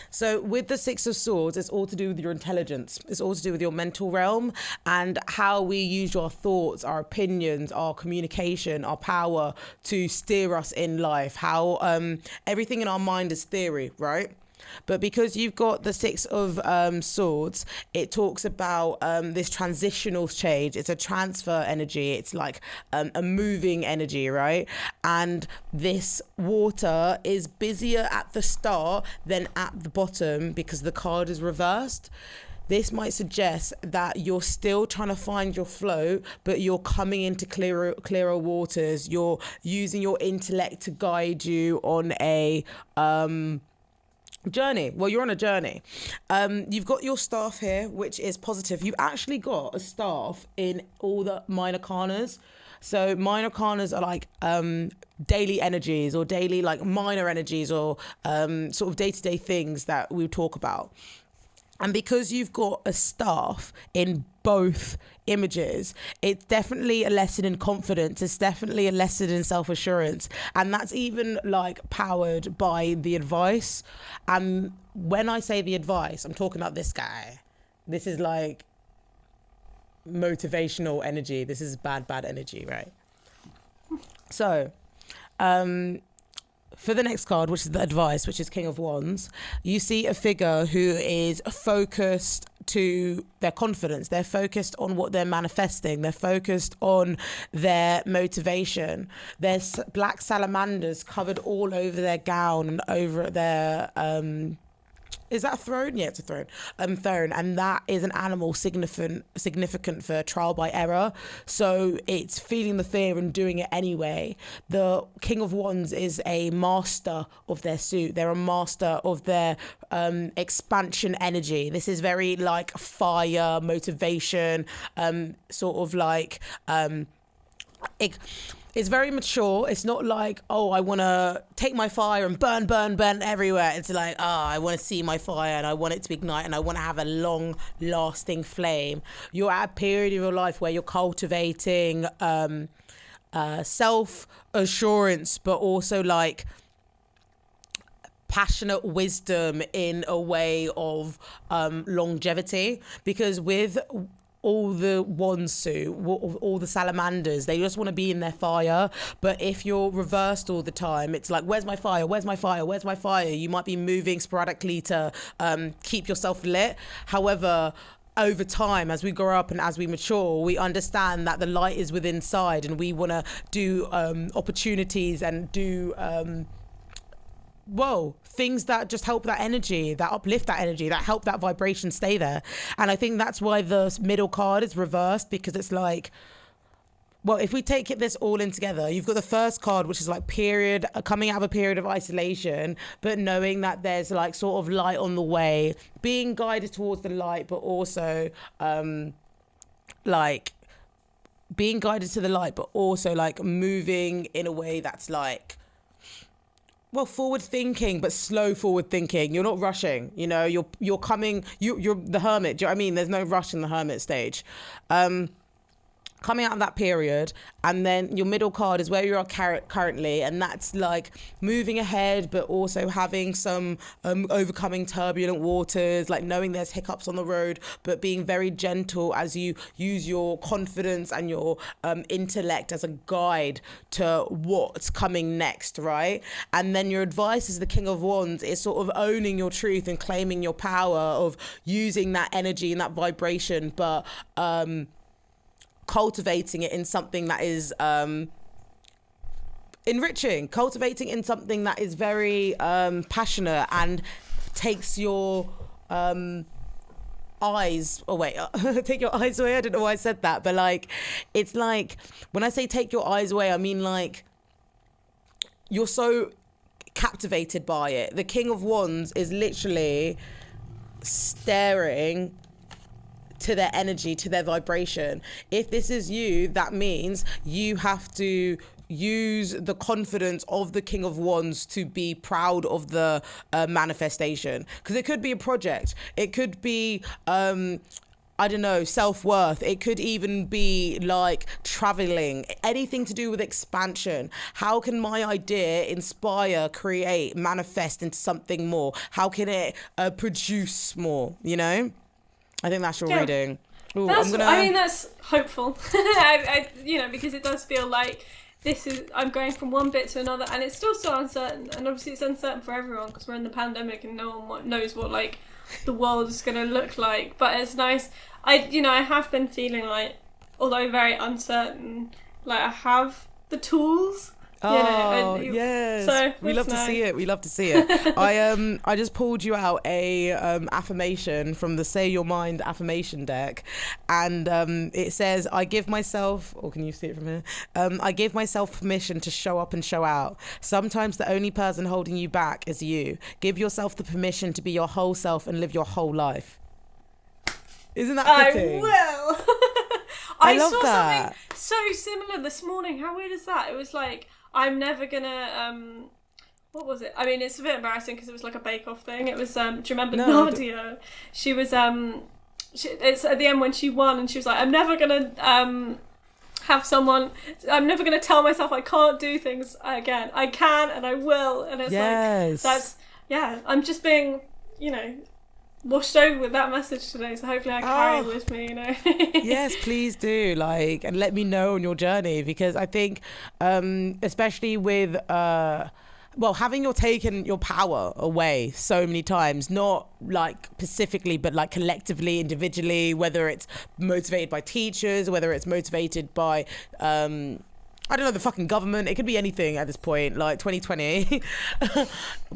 So with the Six of Swords, it's all to do with your intelligence. It's all to do with your mental realm and how we use our thoughts, our opinions, our communication, our power to steer us in life. How everything in our mind is theory, right? But because you've got the Six of Swords, it talks about this transitional change. It's a transfer energy. It's like a moving energy, right? And this water is busier at the start than at the bottom because the card is reversed. This might suggest that you're still trying to find your flow, but you're coming into clearer waters. You're using your intellect to guide you on a journey. Well, you're on a journey. You've got your staff here, which is positive. You've actually got a staff in all the minor arcanas. So minor arcanas are like daily energies or daily like minor energies or sort of day-to-day things that we talk about. And because you've got a staff in both images, it's definitely a lesson in confidence. It's definitely a lesson in self-assurance. And that's even like powered by the advice. And when I say the advice, I'm talking about this guy. This is like motivational energy. This is bad energy, right? So, for the next card, which is the advice, which is King of Wands, you see a figure who is focused to their confidence. They're focused on what they're manifesting. They're focused on their motivation. There's black salamanders covered all over their gown and over their is that a throne? Yeah, it's a throne. Throne, and that is an animal significant for trial by error. So it's feeling the fear and doing it anyway. The King of Wands is a master of their suit. They're a master of their expansion energy. This is very like fire, motivation, sort of like it's very mature. It's not like, oh, I want to take my fire and burn everywhere. It's like, I want to see my fire and I want it to ignite and I want to have a long lasting flame. You're at a period of your life where you're cultivating self-assurance, but also like passionate wisdom in a way of longevity, because with all the wands suit, all the salamanders, they just want to be in their fire. But if you're reversed all the time, it's like, where's my fire? Where's my fire? Where's my fire? You might be moving sporadically to keep yourself lit. However, over time, as we grow up and as we mature, we understand that the light is within inside, and we want to do opportunities and do things that just help that energy, that uplift that energy, that help that vibration stay there. And I think that's why the middle card is reversed, because it's like, well, if we take this all in together, you've got the first card, which is like period, coming out of a period of isolation, but knowing that there's like sort of light on the way, being guided towards the light, but also like being guided to the light, but also like moving in a way that's like, well, forward thinking, but slow forward thinking. You're not rushing, you know, you're coming, you're the Hermit. Do you know what I mean? There's no rush in the Hermit stage. Coming out of that period, and then your middle card is where you are currently, and that's like moving ahead, but also having some overcoming turbulent waters, like knowing there's hiccups on the road, but being very gentle as you use your confidence and your intellect as a guide to what's coming next, right? And then your advice as the King of Wands is sort of owning your truth and claiming your power of using that energy and that vibration, but cultivating it in something that is enriching, cultivating in something that is very passionate and takes your eyes away. Take your eyes away. I don't know why I said that, but like, it's like when I say take your eyes away, I mean like you're so captivated by it. The King of Wands is literally staring to their energy, to their vibration. If this is you, that means you have to use the confidence of the King of Wands to be proud of the manifestation. Because it could be a project. It could be, I don't know, self-worth. It could even be like traveling, anything to do with expansion. How can my idea inspire, create, manifest into something more? How can it produce more, you know? I think that's your reading. Ooh, I mean, that's hopeful. Because it does feel like I'm going from one bit to another, and it's still so uncertain. And obviously it's uncertain for everyone because we're in the pandemic and no one knows what like the world is going to look like. But it's nice. I have been feeling like, although very uncertain, like I have the tools. Yes. So we love to see it. We love to see it. I just pulled you out a affirmation from the Say Your Mind affirmation deck, and it says, I give myself, or can you see it from here? I give myself permission to show up and show out. Sometimes the only person holding you back is you. Give yourself the permission to be your whole self and live your whole life. Isn't that fitting? I will. I love saw that. something so similar this morning. How weird is that? It was like, I'm never gonna, what was it? I mean, it's a bit embarrassing because it was like a bake-off thing. It was, do you remember Nadia? She was, it's at the end when she won and she was like, I'm never gonna I'm never gonna tell myself I can't do things again. I can and I will. And it's I'm just being, washed over with that message today, so hopefully I carry it with me, Yes, please do, and let me know on your journey, because I think especially with having taken your power away so many times, not like specifically but like collectively, individually, whether it's motivated by teachers, whether it's motivated by I don't know, the fucking government. It could be anything at this point, like 2020.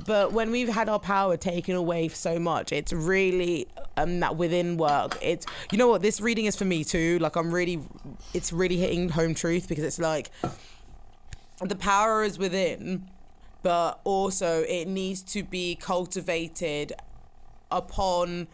But when we've had our power taken away so much, it's really that within work. It's, you know what, this reading is for me too. Like it's really hitting home truth, because it's like the power is within, but also it needs to be cultivated upon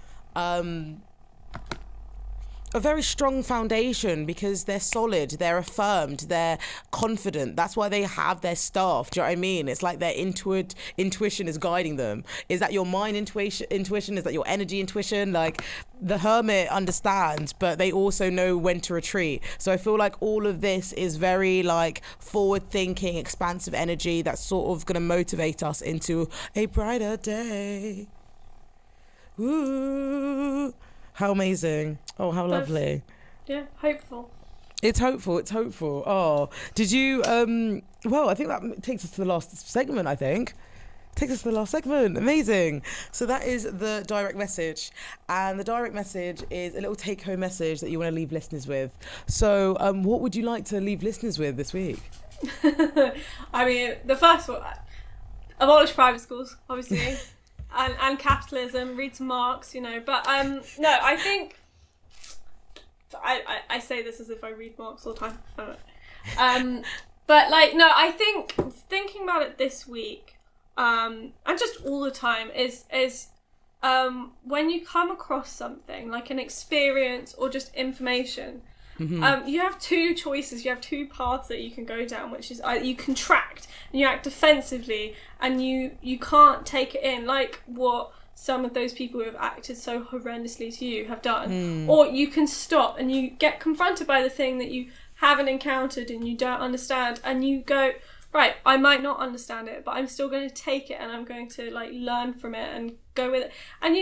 a very strong foundation, because they're solid, they're affirmed, they're confident. That's why they have their staff. Do you know what I mean? It's like their intuition is guiding them. Is that your mind intuition? Is that your energy intuition? Like the Hermit understands, but they also know when to retreat. So I feel like all of this is very like forward thinking, expansive energy that's sort of going to motivate us into a brighter day. Ooh. How amazing. Oh, how lovely. Yeah, hopeful. It's hopeful. Oh, did you, I think that takes us to the last segment, Amazing. So that is the direct message. And the direct message is a little take-home message that you want to leave listeners with. So what would you like to leave listeners with this week? I mean, the first one, abolish private schools, obviously. And capitalism, read some Marx, But no, I think I say this as if I read Marx all the time. I don't know. But I think thinking about it this week, and just all the time is when you come across something like an experience or just information. Mm-hmm. You have two choices. You have two paths that you can go down, which is you contract and you act defensively, and you can't take it in, like what some of those people who have acted so horrendously to you have done. Or you can stop and you get confronted by the thing that you haven't encountered and you don't understand, and you go, right, I might not understand it, but I'm still going to take it and I'm going to learn from it and go with it. And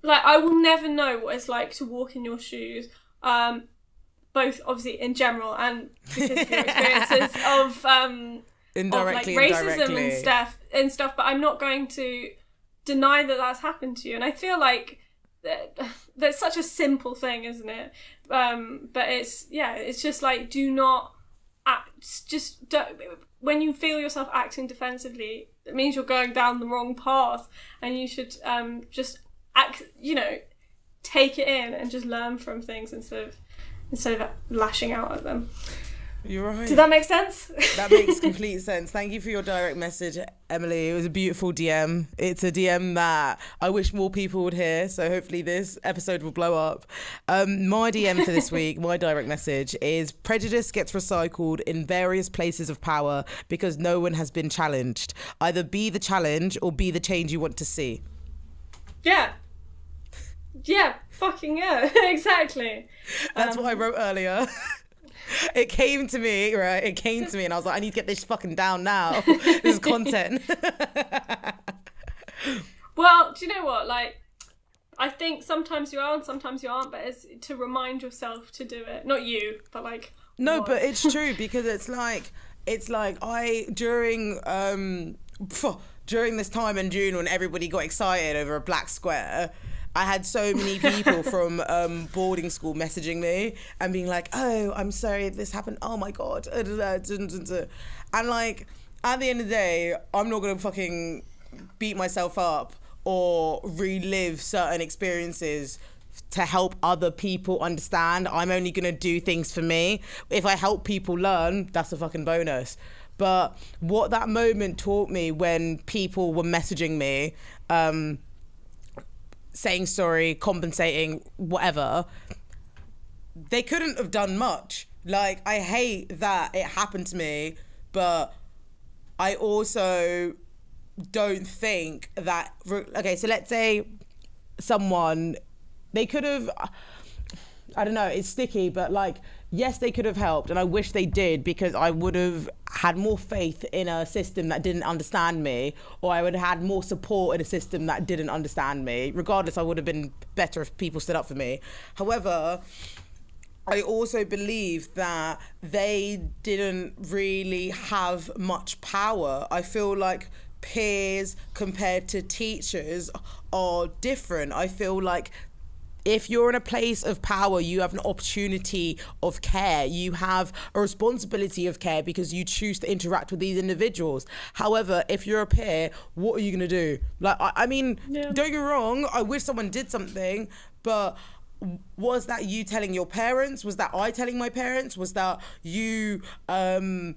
I will never know what it's like to walk in your shoes. Both obviously in general and because of your experiences of racism and stuff, but I'm not going to deny that that's happened to you. And I feel like that's such a simple thing, isn't it? But it's just do not when you feel yourself acting defensively, it means you're going down the wrong path, and you should just act, take it in and just learn from things instead of lashing out at them. You're right. Did that make sense? That makes complete sense. Thank you for your direct message, Emily. It was a beautiful DM. It's a DM that I wish more people would hear, so hopefully this episode will blow up. My DM for this week, my direct message is: prejudice gets recycled in various places of power because no one has been challenged. Either be the challenge or be the change you want to see. Yeah. Yeah, fucking yeah, exactly. That's what I wrote earlier. It came to me, right? It came to me and I was like, I need to get this fucking down now. This is content. Well, do you know what? Like, I think sometimes you are and sometimes you aren't, but it's to remind yourself to do it. Not you, but like... No, what? but it's true because it's like during this time in June when everybody got excited over a black square, I had so many people from boarding school messaging me and being like, oh, I'm sorry this happened. Oh my God. And like, at the end of the day, I'm not going to fucking beat myself up or relive certain experiences to help other people understand. I'm only going to do things for me. If I help people learn, that's a fucking bonus. But what that moment taught me when people were messaging me, saying sorry, compensating, whatever, they couldn't have done much. Like, I hate that it happened to me, but I also don't think that... Okay, so let's say someone, they could have... I don't know, it's sticky, but like, yes, they could have helped, and I wish they did, because I would have had more faith in a system that didn't understand me, or I would have had more support in a system that didn't understand me. Regardless, I would have been better if people stood up for me. However, I also believe that they didn't really have much power. I feel like peers compared to teachers are different. I feel like if you're in a place of power, you have an opportunity of care. You have a responsibility of care because you choose to interact with these individuals. However, if you're a peer, what are you going to do? Like, I mean, don't get me wrong, I wish someone did something, but was that you telling your parents? Was that I telling my parents? Was that you writing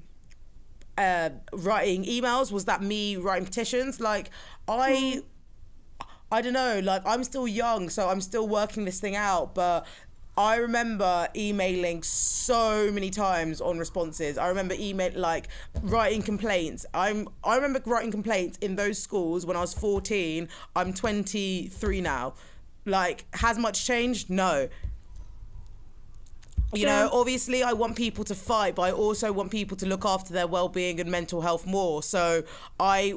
emails? Was that me writing petitions? Like, I don't know, like, I'm still young, so I'm still working this thing out, but I remember emailing so many times on responses. I remember writing complaints. I remember writing complaints in those schools when I was 14. I'm 23 now. Like, has much changed? No. You know, obviously I want people to fight, but I also want people to look after their well-being and mental health more. So I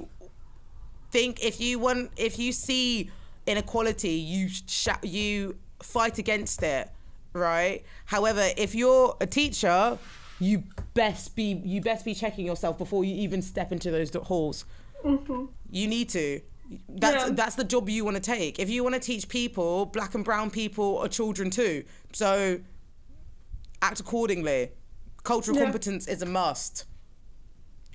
think if you see inequality, you fight against it, right? However, if you're a teacher, you best be checking yourself before you even step into those halls. Mm-hmm. You need to. That's the job you want to take. If you want to teach people, black and brown people are children too. So act accordingly. Cultural competence is a must.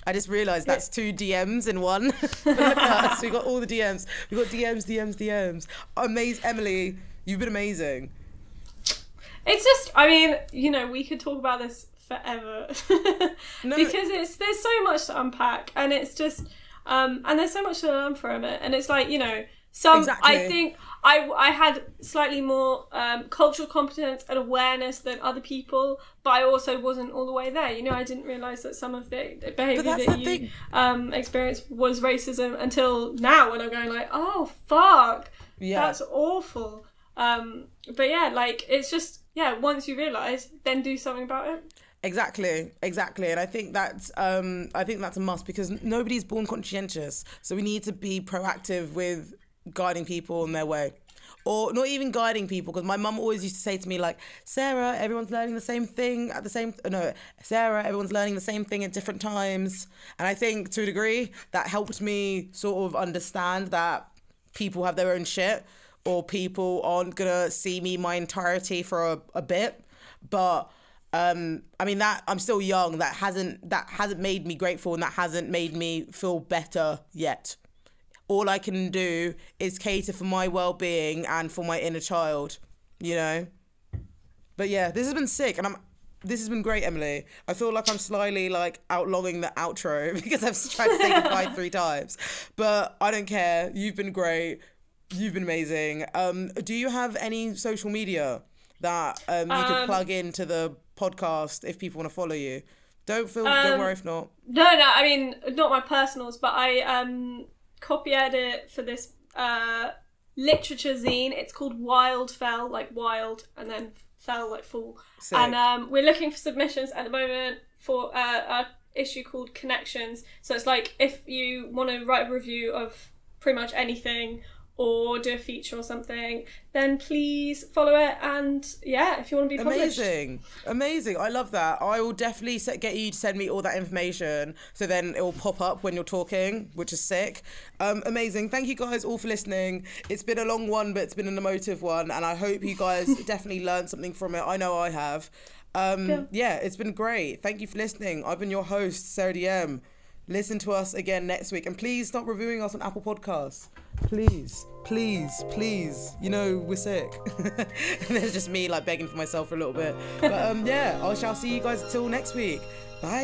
I just realised that's 2 DMs in one. Look at us. We got all the DMs. We got DMs. Amazing, Emily. You've been amazing. It's just, I mean, we could talk about this forever because there's so much to unpack, and it's just, and there's so much to learn from it, and it's like, exactly. I think I had slightly more cultural competence and awareness than other people, but I also wasn't all the way there. I didn't realise that some of the behaviour that you experienced was racism until now, when I'm going like, oh, fuck, that's awful. But yeah, like, it's just, once you realise, then do something about it. Exactly. And I think that's a must, because nobody's born conscientious. So we need to be proactive with guiding people on their way. Or not even guiding people, because my mum always used to say to me, like, Sarah, everyone's learning the same thing Sarah, everyone's learning the same thing at different times. And I think, to a degree, that helped me sort of understand that people have their own shit, or people aren't gonna see me my entirety for a bit. But I mean, that I'm still young. That hasn't made me grateful, and that hasn't made me feel better yet. All I can do is cater for my well-being and for my inner child, you know? But yeah, this has been sick, and this has been great, Emily. I feel like I'm slyly like outlonging the outro because I've tried to say goodbye 3 times. But I don't care. You've been great. You've been amazing. Do you have any social media that you could plug into the podcast if people want to follow you? Don't worry if not. No, I mean, not my personals, but I copy edit for this literature zine. It's called Wild Fell, like wild, and then fell like fall. Sick. And we're looking for submissions at the moment for a issue called Connections. So it's like if you want to write a review of pretty much anything or do a feature or something, then please follow it. And yeah, if you want to be published. Amazing. I love that. I will definitely get you to send me all that information, so then it will pop up when you're talking, which is sick. Amazing. Thank you guys all for listening. It's been a long one, but it's been an emotive one, and I hope you guys definitely learned something from it. I know I have. Yeah, it's been great. Thank you for listening. I've been your host, Sarah DM. Listen to us again next week, and please stop reviewing us on Apple Podcasts. Please. You know, we're sick. And there's just me like begging for myself for a little bit. But yeah, I shall see you guys until next week. Bye.